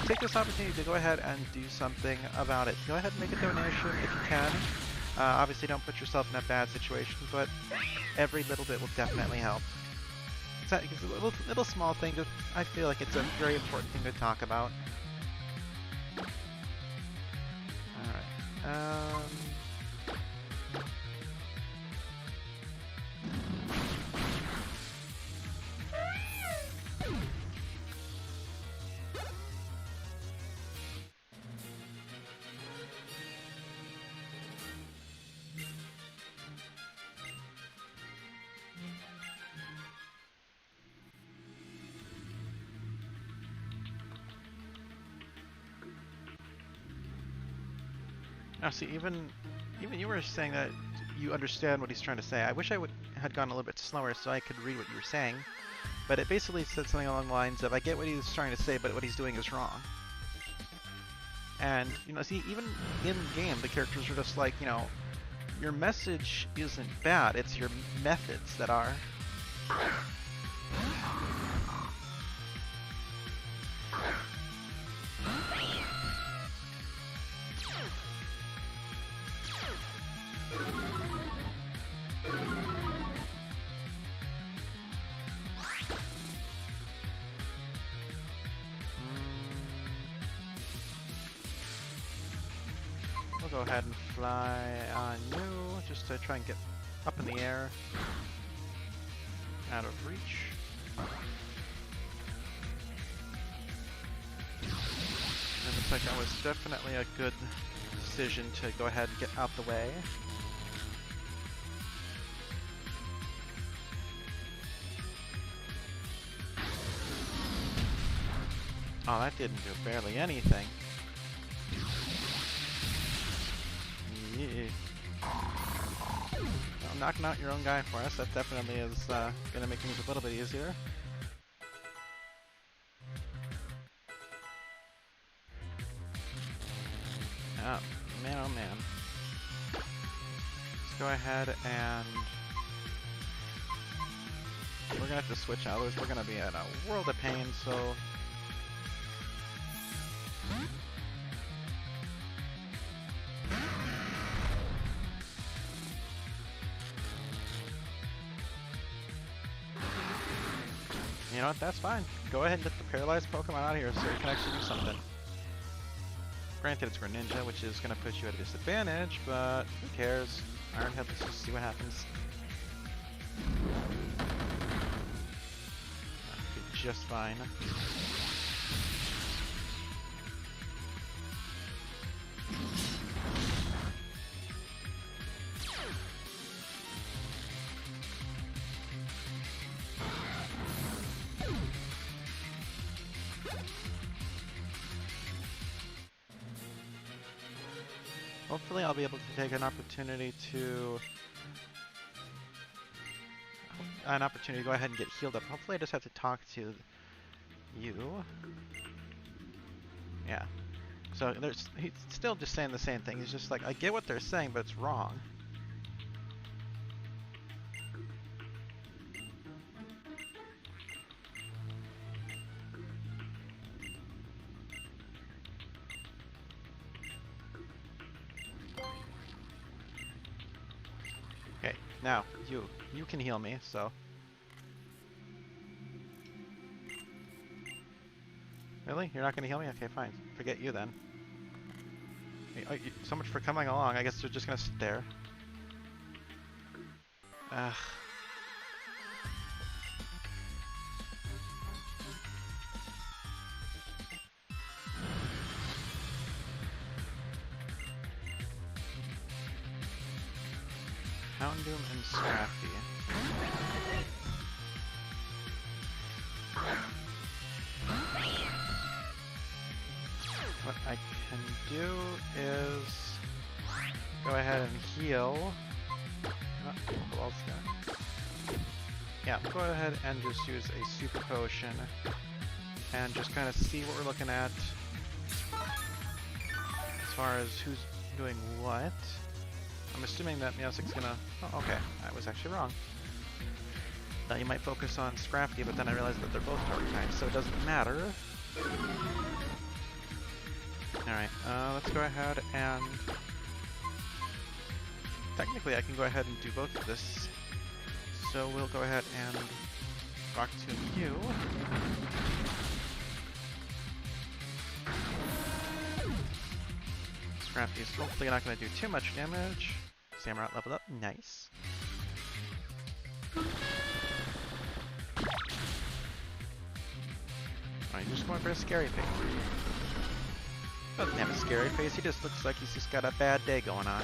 take this opportunity to go ahead and do something about it. Go ahead and make a donation if you can. Obviously don't put yourself in a bad situation, but every little bit will definitely help. It's a little small thing, just I feel like it's a very important thing to talk about. Alright. Now, see, even you were saying that you understand what he's trying to say. I wish I had gone a little bit slower so I could read what you were saying. But it basically said something along the lines of, I get what he's trying to say, but what he's doing is wrong. And, you know, see, even in-game, the characters are just like, you know, your message isn't bad, it's your methods that are. We'll go ahead and fly on you, just to try and get up in the air, out of reach. It looks like that was definitely a good decision to go ahead and get out the way. Oh, that didn't do barely anything. Yeah. Well, knocking out your own guy for us, that definitely is going to make things a little bit easier. Oh, man, oh man. Let's go ahead and we're going to have to switch out. We're going to be in a world of pain, so you know what, that's fine. Go ahead and get the paralyzed Pokemon out of here so you can actually do something. Granted, it's Greninja, which is going to put you at a disadvantage, but who cares? Ironhead, let's just see what happens. Be just fine. Hopefully I'll be able to take an opportunity to go ahead and get healed up. Hopefully I just have to talk to you. Yeah. So he's still just saying the same thing. He's just like, I get what they're saying, but it's wrong. Okay, now you can heal me, so. Really? You're not gonna heal me? Okay, fine. Forget you then. So much for coming along. I guess they're just gonna sit there. Ugh. Houndoom and Scrafty. I can do is go ahead and heal. Yeah, go ahead and just use a super potion and just kind of see what we're looking at as far as who's doing what. I'm assuming that Meowstic's gonna... Oh, okay. I was actually wrong. You might focus on Scrafty, but then I realized that they're both target types, so it doesn't matter. Alright, let's go ahead and... Technically, I can go ahead and do both of this. So we'll go ahead and rock to you. Scrafty's hopefully not going to do too much damage. Samurott leveled up. Nice. Alright, just going for a scary face. Doesn't have a scary face, he just looks like he's just got a bad day going on.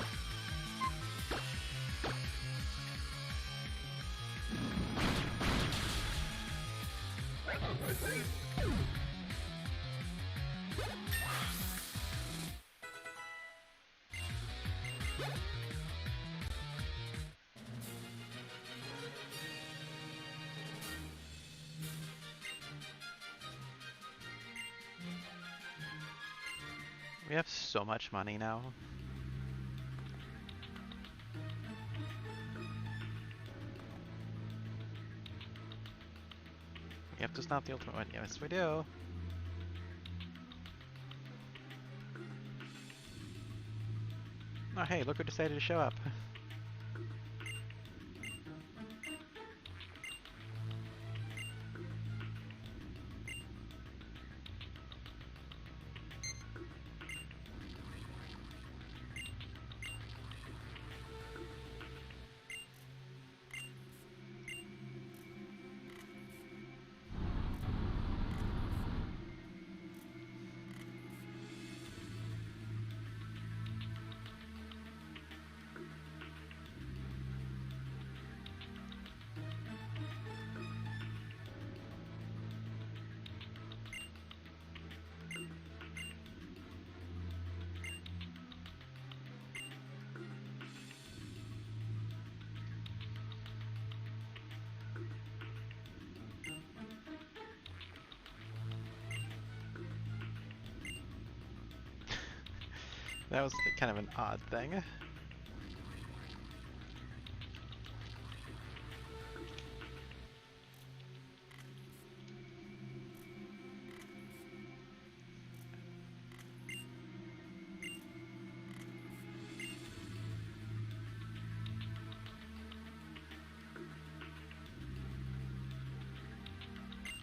We have so much money now. We have to stop the ultimate one. Yes, we do. Oh, hey, look who decided to show up. That was kind of an odd thing.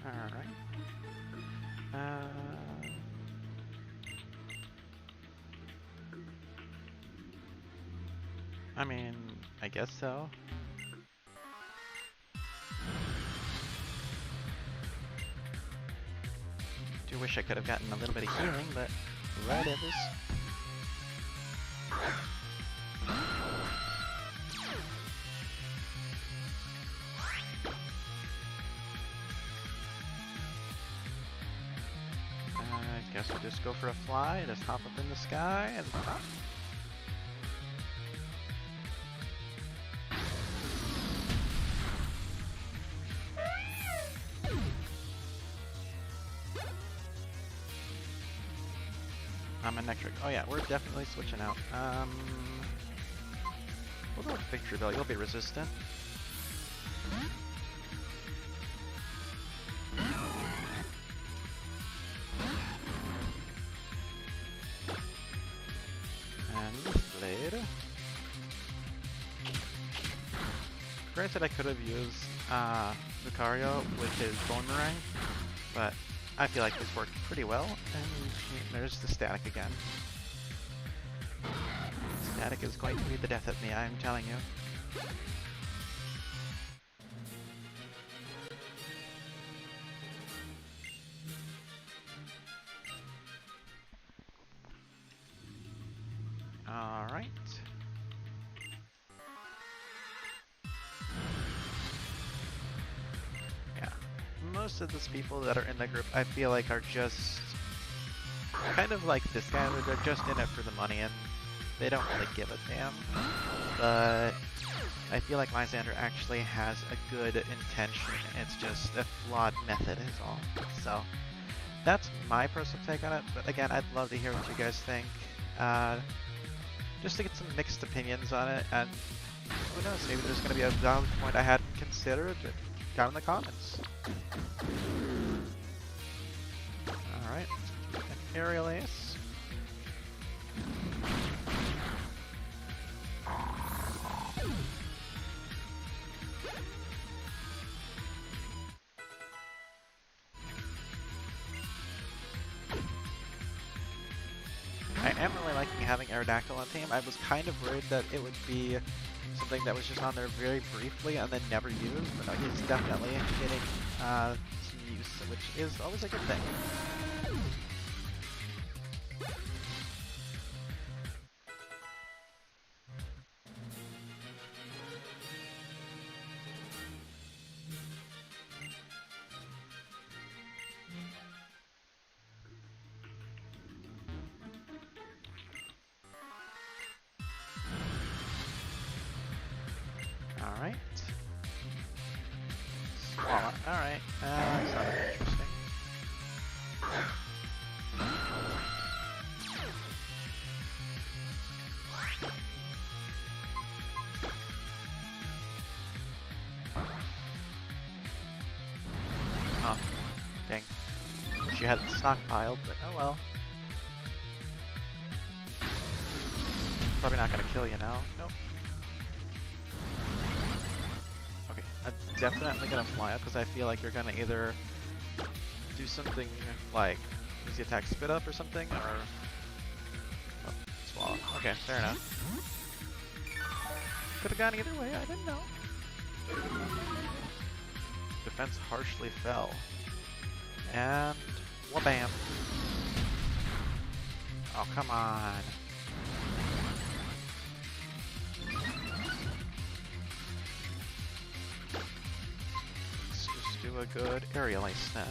Alright. I mean, I guess so. Do wish I could have gotten a little bit of healing, but whatevers. I guess we'll just go for a fly, just hop up in the sky and pop. I'm a Nectric. Oh yeah, we're definitely switching out. We'll go with Victory Bell. You'll be resistant. And Blade. Granted, I could have used Lucario with his Boomerang, but I feel like this worked pretty well, and there's the static again. Static is going to be the death of me, I'm telling you. Alright. Yeah. Most of these people that are in the group, I feel like are just kind of like this guy, where they're just in it for the money and they don't really give a damn. But I feel like Lysander actually has a good intention. It's just a flawed method is all. So that's my personal take on it. But again, I'd love to hear what you guys think. Just to get some mixed opinions on it, and who knows, maybe there's going to be a valid point I hadn't considered down in the comments. Alright, an aerial ace. I am really liking having Aerodactyl on team. I was kind of worried that it would be something that was just on there very briefly and then never used, but no, he's definitely getting some use, which is always a good thing. Alright. Swallow. Alright. That's not interesting. Oh. Dang. She had it stockpiled, but oh well. Probably not gonna kill you now. Nope. I'm definitely gonna fly up because I feel like you're gonna either do something like use the attack spit up or something, or oh, swallow. Okay, fair enough. Could have gone either way, I didn't know. Defense harshly fell. And wha-bam. Oh, come on. Do a good aerial ace then.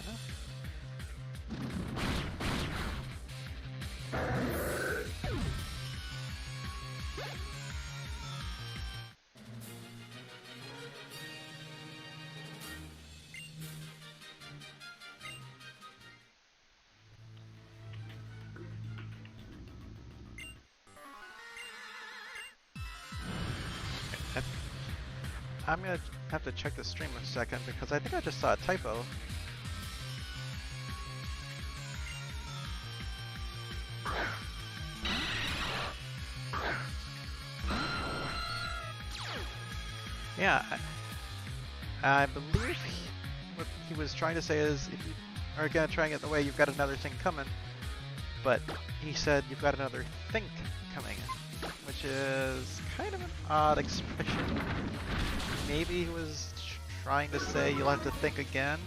I'm gonna have to check the stream a second because I think I just saw a typo. Yeah, I believe what he was trying to say is if you are gonna try and get in the way, you've got another thing coming. But he said you've got another think coming, which is kind of an odd expression. Maybe he was trying to say you'll have to think again,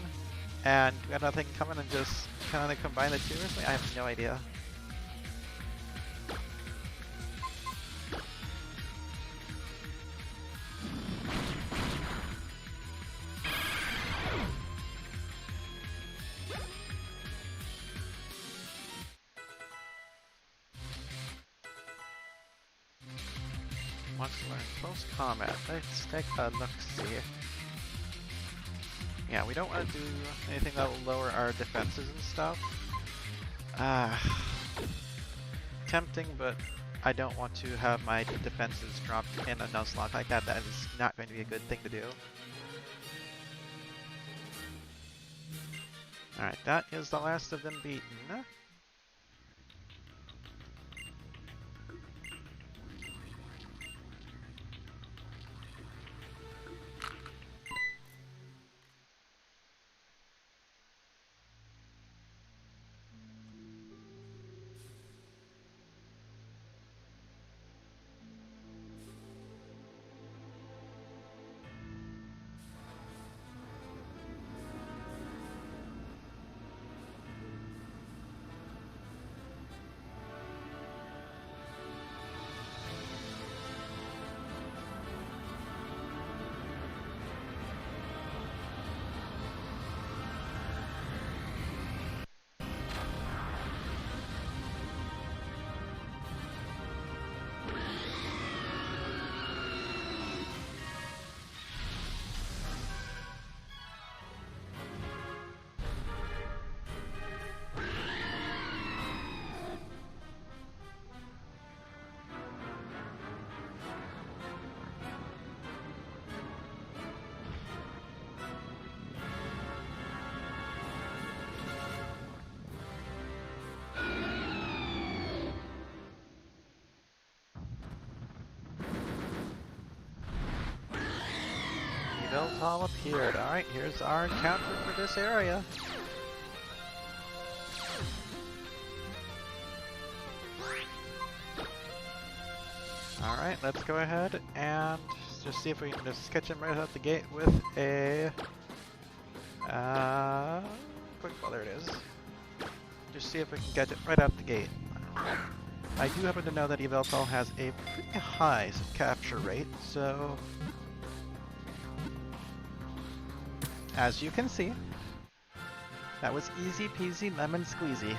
and you got nothing coming and just kind of combine the two or something? I have no idea. Wants to learn close combat. Let's take a look-see. Yeah, we don't want to do anything that will lower our defenses and stuff. Tempting, but I don't want to have my defenses dropped in a Nuzlocke like that. That is not going to be a good thing to do. Alright, that is the last of them beaten. all appeared. Alright, here's our capture for this area. Alright, let's go ahead and just see if we can just catch him right out the gate with a... quick, well, there it is. Just see if we can get it right out the gate. I do happen to know that Yveltal has a pretty high capture rate, so... As you can see, that was easy peasy lemon squeezy.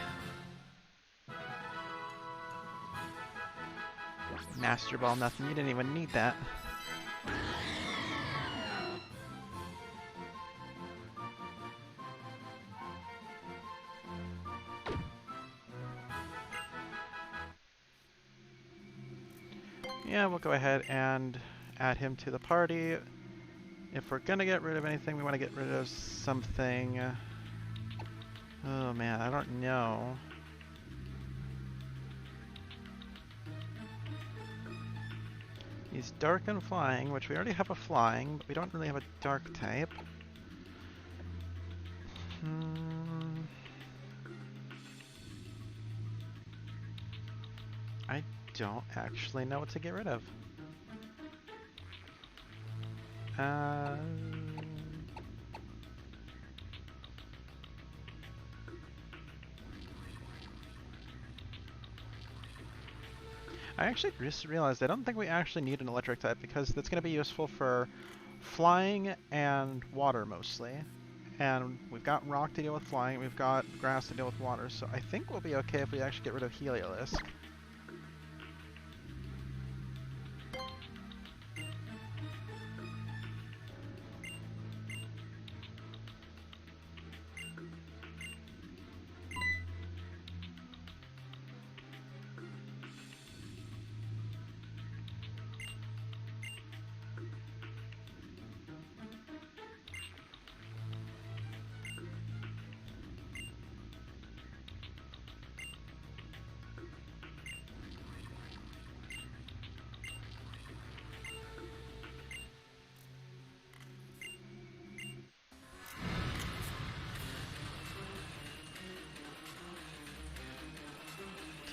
Master Ball, nothing, you didn't even need that. Yeah, we'll go ahead and add him to the party. If we're gonna get rid of anything, we want to get rid of something. Oh man, I don't know. He's dark and flying, which we already have a flying, but we don't really have a dark type. I don't actually know what to get rid of. I actually just realized I don't think we actually need an electric type because that's going to be useful for flying and water mostly. And we've got rock to deal with flying, we've got grass to deal with water, so I think we'll be okay if we actually get rid of Heliolisk.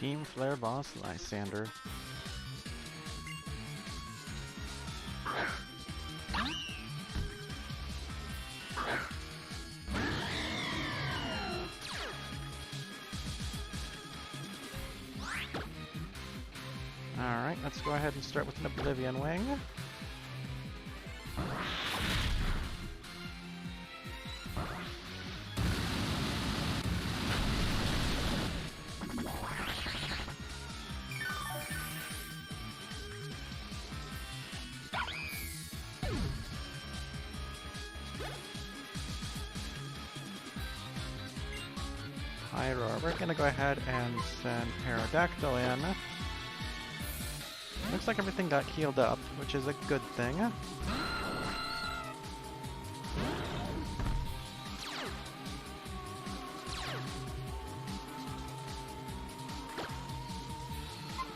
Team Flare Boss Lysander. Alright, let's go ahead and start with an Oblivion Wing. We're gonna go ahead and send Aerodactyl in. Looks like everything got healed up, which is a good thing.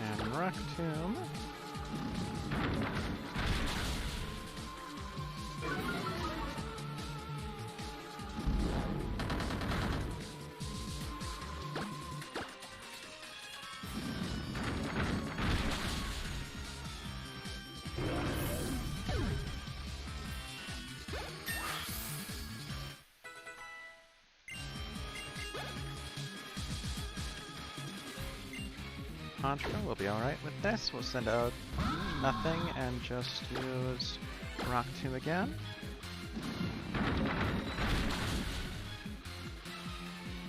And Rock Tomb. Contra will be alright with this. We'll send out nothing and just use Rock Tomb again.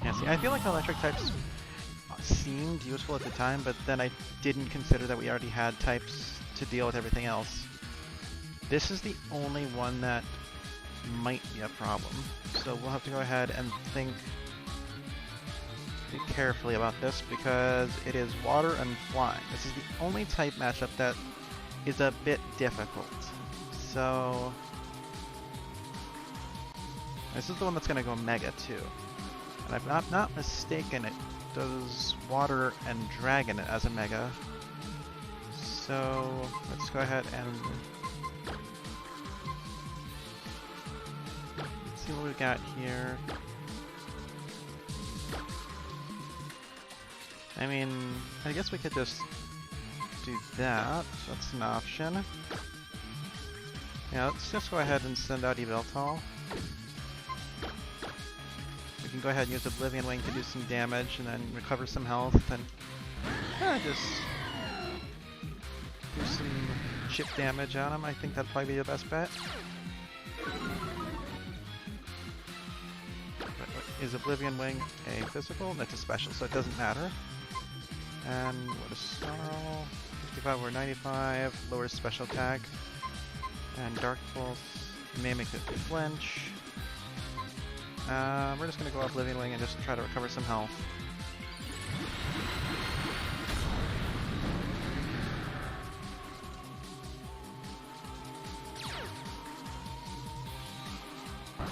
Yeah, see, I feel like electric types seemed useful at the time, but then I didn't consider that we already had types to deal with everything else. This is the only one that might be a problem, so we'll have to go ahead and think carefully about this because it is water and flying. This is the only type matchup that is a bit difficult. So this is the one that's going to go Mega too. And if I'm not mistaken, it does water and dragon as a Mega. So let's go ahead and see what we got here. I mean, I guess we could just do that. That's an option. Yeah, let's just go ahead and send out Yveltal. We can go ahead and use Oblivion Wing to do some damage and then recover some health and just do some chip damage on him. I think that'd probably be the best bet. Is Oblivion Wing a physical? That's a special, so it doesn't matter. And what is Snarl? 55 or 95, lowers special attack. And Dark Pulse may make it flinch. We're just gonna go Oblivion Wing and just try to recover some health. I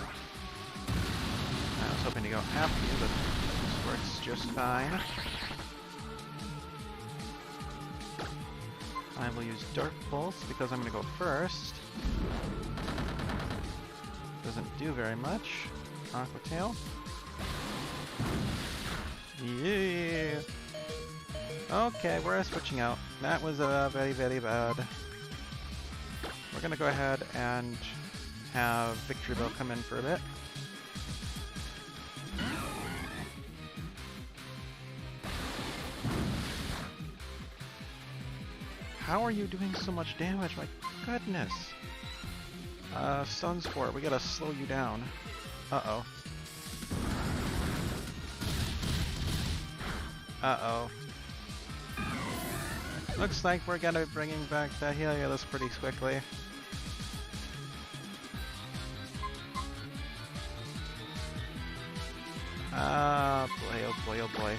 was hoping to go after you, but this works just fine. I will use Dark Pulse because I'm going to go first. Doesn't do very much. Aqua Tail. Yeah. Okay, we're switching out. That was very, very bad. We're going to go ahead and have Victory Bell come in for a bit. How are you doing so much damage? My goodness. Sun's Sport, we gotta slow you down. Uh-oh. Uh-oh. Looks like we're gonna be bringing back the Helios pretty quickly. Ah, boy, oh boy, oh boy.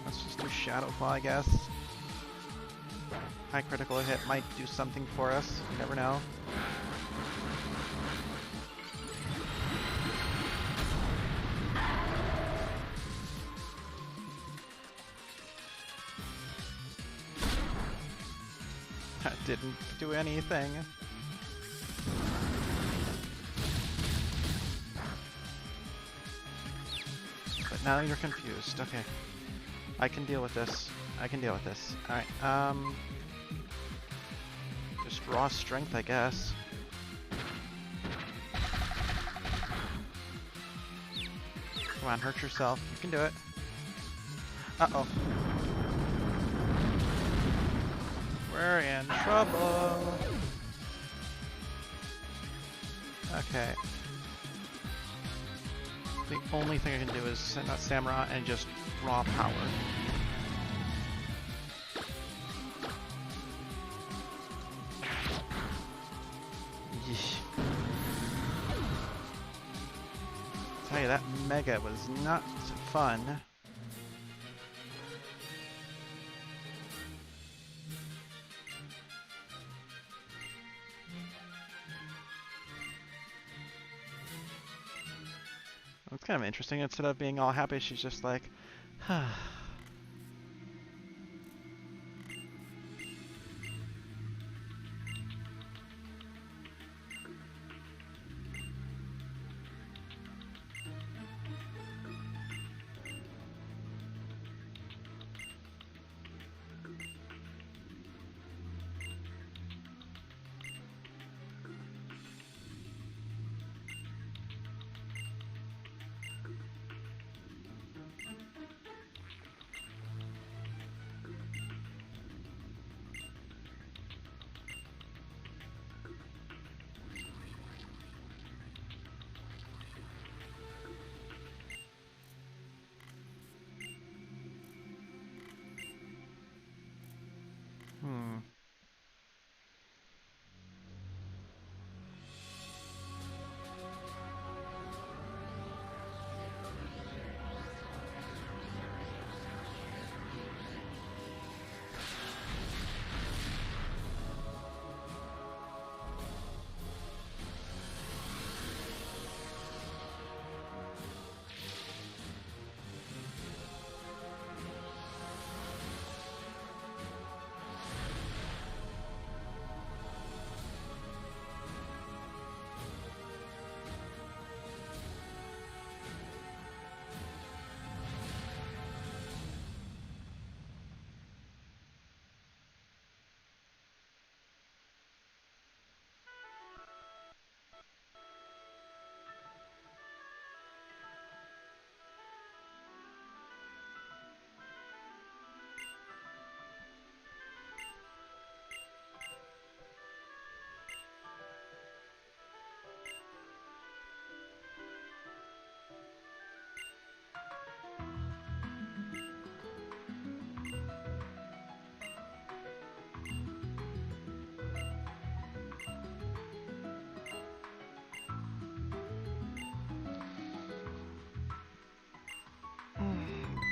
Let's just do Shadowfall, I guess. High critical hit might do something for us. You never know. That didn't do anything. Now you're confused. Okay. I can deal with this. I can deal with this. Alright, just raw strength, I guess. Come on, hurt yourself. You can do it. Uh-oh. We're in trouble. Okay. The only thing I can do is send out Samurott and just raw power. Yeesh. Tell you, that Mega was not fun. It's kind of interesting. Instead of being all happy, she's just like, huh.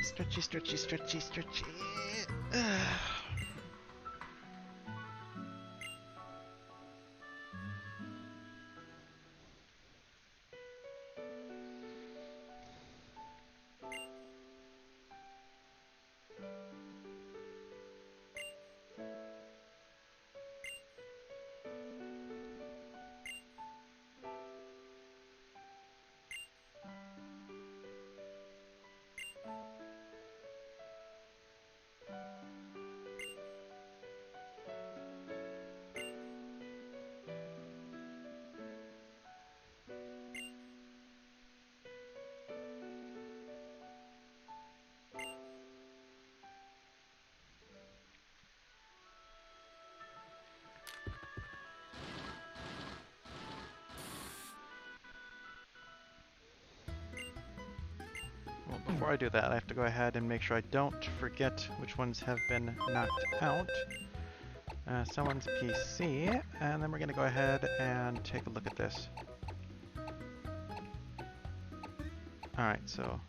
Stretchy, stretchy, stretchy, stretchy. Well, before I do that, I have to go ahead and make sure I don't forget which ones have been knocked out. Someone's PC, and then we're going to go ahead and take a look at this. Alright, so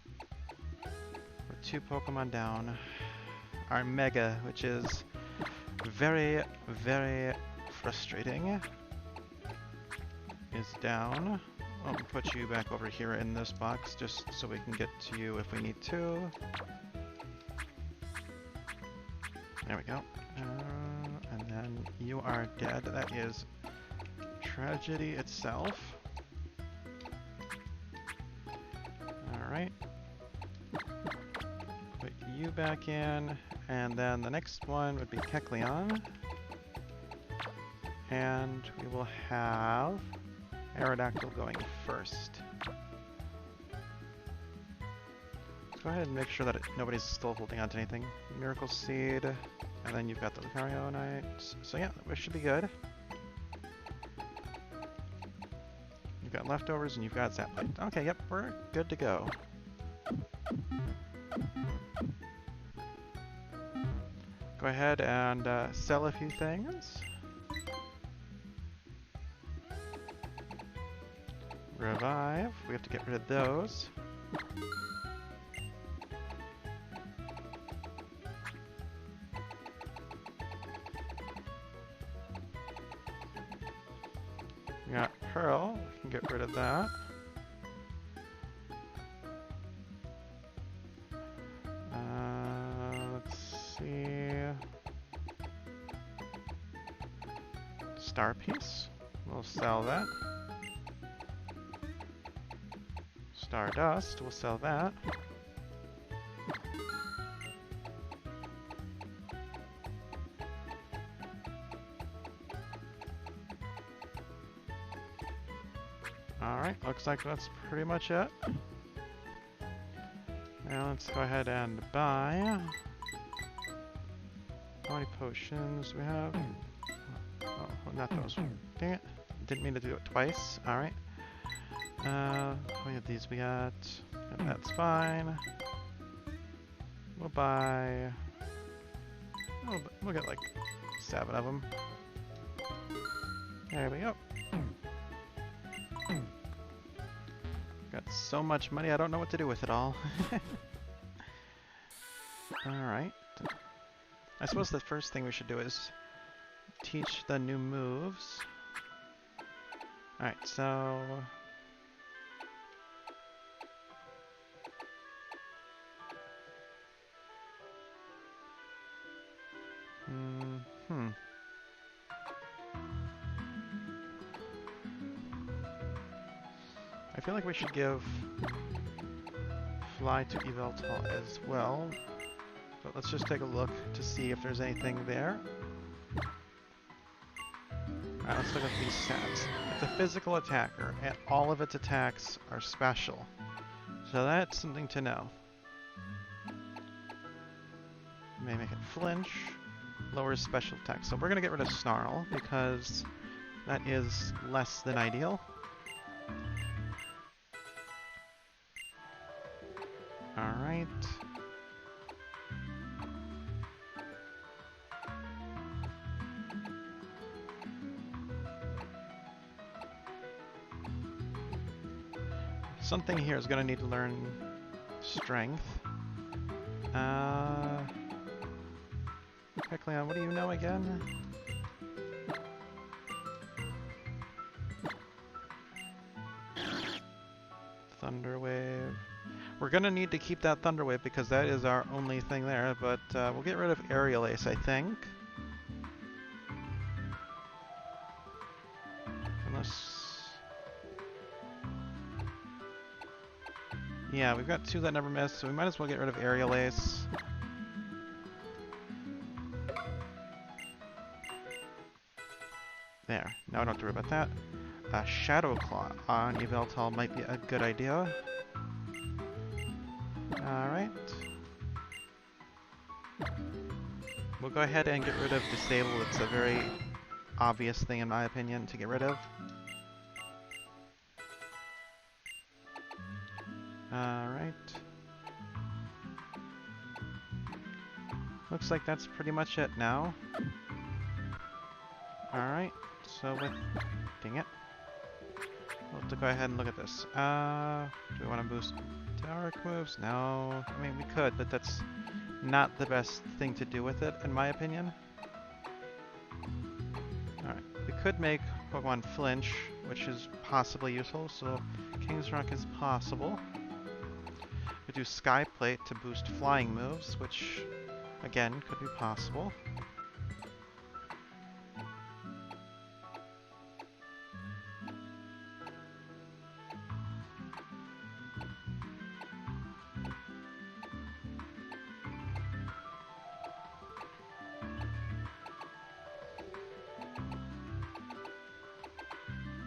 we're 2 Pokemon down. Our Mega, which is very, very frustrating, is down. I'll put you back over here in this box just so we can get to you if we need to. There we go. And then you are dead. That is tragedy itself. Alright. Put you back in. And then the next one would be Kecleon. And we will have Aerodactyl going first. Let's go ahead and make sure that nobody's still holding on to anything. Miracle Seed, and then you've got the Lucarionite. So yeah, we should be good. You've got leftovers and you've got Zapite. Okay, yep, we're good to go. Go ahead and sell a few things. Revive. We have to get rid of those. We got Pearl. We can get rid of that. Let's see. Star Piece. We'll sell that. Stardust, we'll sell that. Alright, looks like that's pretty much it. Now let's go ahead and buy. How many potions do we have? Oh, not those. Dang it. Didn't mean to do it twice. Alright. We have these we got. And that's fine. We'll buy. Oh, we'll get like 7 of them. There we go. Got so much money, I don't know what to do with it all. Alright. I suppose the first thing we should do is teach the new moves. Alright, so I feel like we should give Fly to Yveltal as well. But let's just take a look to see if there's anything there. Alright, let's look at these stats. It's a physical attacker, and all of its attacks are special. So that's something to know. May make it flinch, lowers special attack. So we're going to get rid of Snarl, because that is less than ideal. Alright. Something here is going to need to learn Strength. Quickly on, what do you know again? Thunder Wave. We're gonna need to keep that Thunder Wave because that is our only thing there, but we'll get rid of Aerial Ace, I think. Unless... Yeah, we've got two that never miss, so we might as well get rid of Aerial Ace. There. Now I don't have to worry about that. Shadow Claw on Yveltal might be a good idea. Alright. We'll go ahead and get rid of Disable. It's a very obvious thing in my opinion to get rid of. Alright. Looks like that's pretty much it now. Alright, so with... Dang it. We'll have to go ahead and look at this. Do we want to boost dark moves? No. I mean, we could, but that's not the best thing to do with it, in my opinion. Alright, we could make Pokemon flinch, which is possibly useful, so King's Rock is possible. We do Sky Plate to boost flying moves, which, again, could be possible.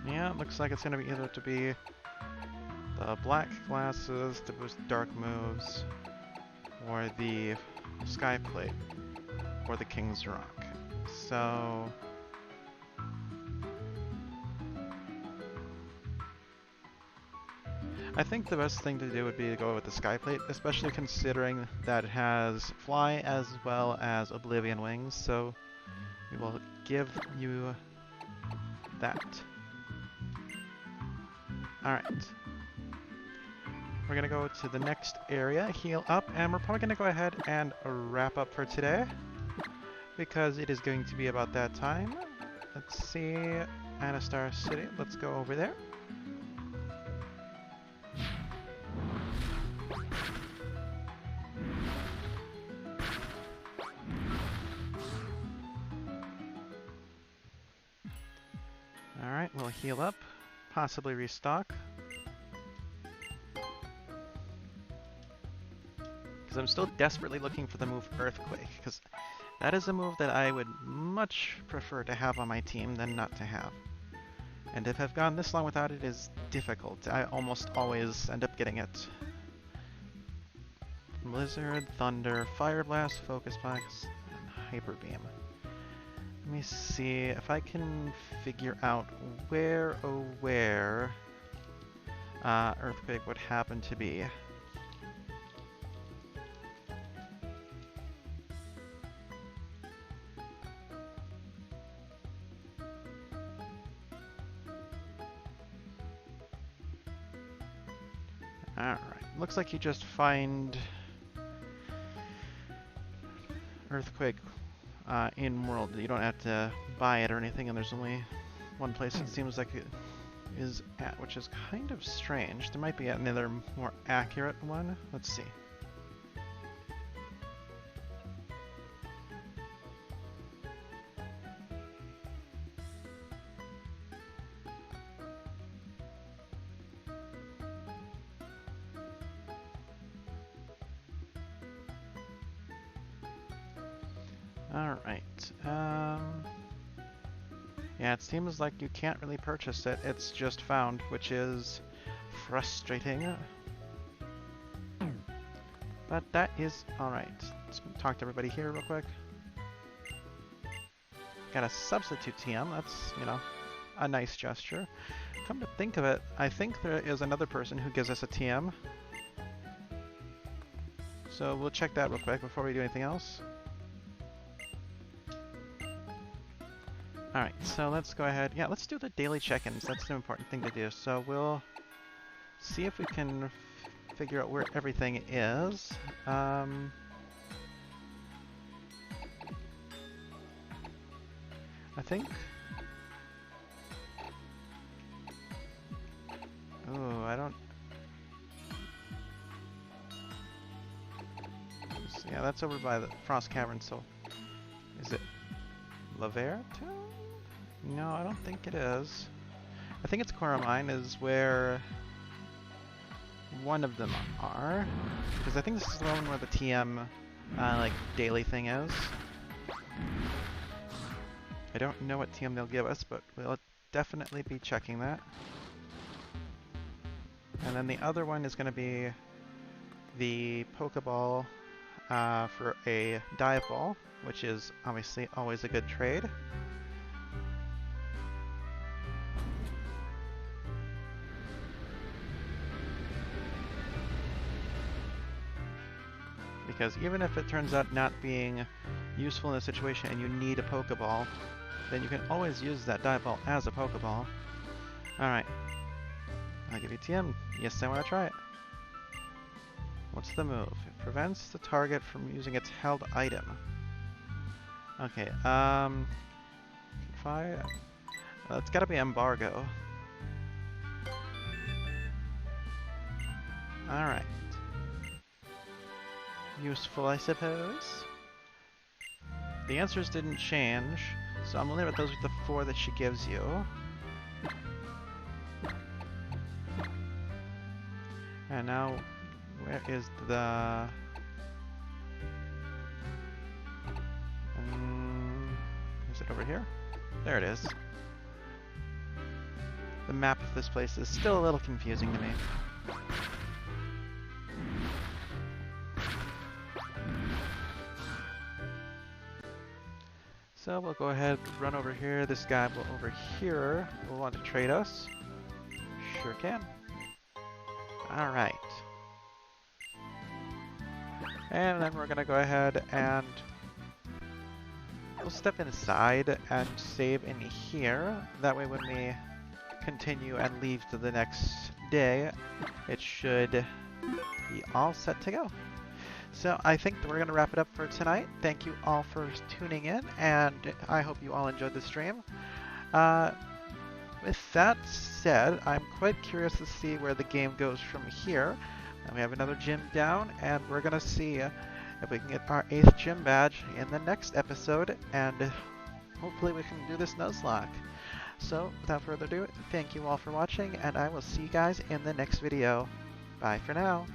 Yeah, it looks like it's going to be either to be the black glasses to boost dark moves, or the Sky Plate, or the King's Rock. So... I think the best thing to do would be to go with the Sky Plate, especially considering that it has Fly as well as Oblivion Wings, so we will give you that. Alright. We're gonna go to the next area, heal up, and we're probably gonna go ahead and wrap up for today, because it is going to be about that time. Let's see, Anastar City, let's go over there. Alright, we'll heal up, possibly restock. Because I'm still desperately looking for the move Earthquake, because that is a move that I would much prefer to have on my team than not to have. And if I've gone this long without it, it is difficult. I almost always end up getting it. Blizzard, Thunder, Fire Blast, Focus Box, and Hyper Beam. Let me see if I can figure out where, oh where, Earthquake would happen to be. Alright, looks like you just find Earthquake in world. You don't have to buy it or anything, and there's only one place it seems like it is at, which is kind of strange. There might be another more accurate one. Let's see. Alright, yeah, it seems like you can't really purchase it, it's just found, which is frustrating. But that is alright. Let's talk to everybody here real quick. Got a substitute TM, that's, you know, a nice gesture. Come to think of it, I think there is another person who gives us a TM. So we'll check that real quick before we do anything else. Alright, so let's go ahead. Yeah, let's do the daily check-ins. That's an important thing to do. So we'll see if we can figure out where everything is. think. Ooh, I don't... Yeah, that's over by the Frost Cavern, so... Is it Lavera Tomb? No, I don't think it is. I think it's Coramine is where one of them are. Because I think this is the one where the TM, like, daily thing is. I don't know what TM they'll give us, but we'll definitely be checking that. And then the other one is going to be the Pokeball for a Dive Ball, which is obviously always a good trade. Because even if it turns out not being useful in a situation and you need a Pokeball, then you can always use that Dive Ball as a Pokeball. Alright. I'll give you TM. Yes, I want to try it. What's the move? It prevents the target from using its held item. Okay, Fire. It's gotta be Embargo. Alright. Useful, I suppose. The answers didn't change, so I'm gonna leave it those with the 4 that she gives you. And now, where is the... is it over here? There it is. The map of this place is still a little confusing to me. So we'll go ahead and run over here. This guy will over here will want to trade us. Sure can. Alright. And then we're going to go ahead and we'll step inside and save in here. That way when we continue and leave to the next day, it should be all set to go. So I think that we're going to wrap it up for tonight. Thank you all for tuning in, and I hope you all enjoyed the stream. With that said, I'm quite curious to see where the game goes from here. And we have another gym down, and we're going to see if we can get our 8th gym badge in the next episode, and hopefully we can do this Nuzlocke. So without further ado, thank you all for watching, and I will see you guys in the next video. Bye for now.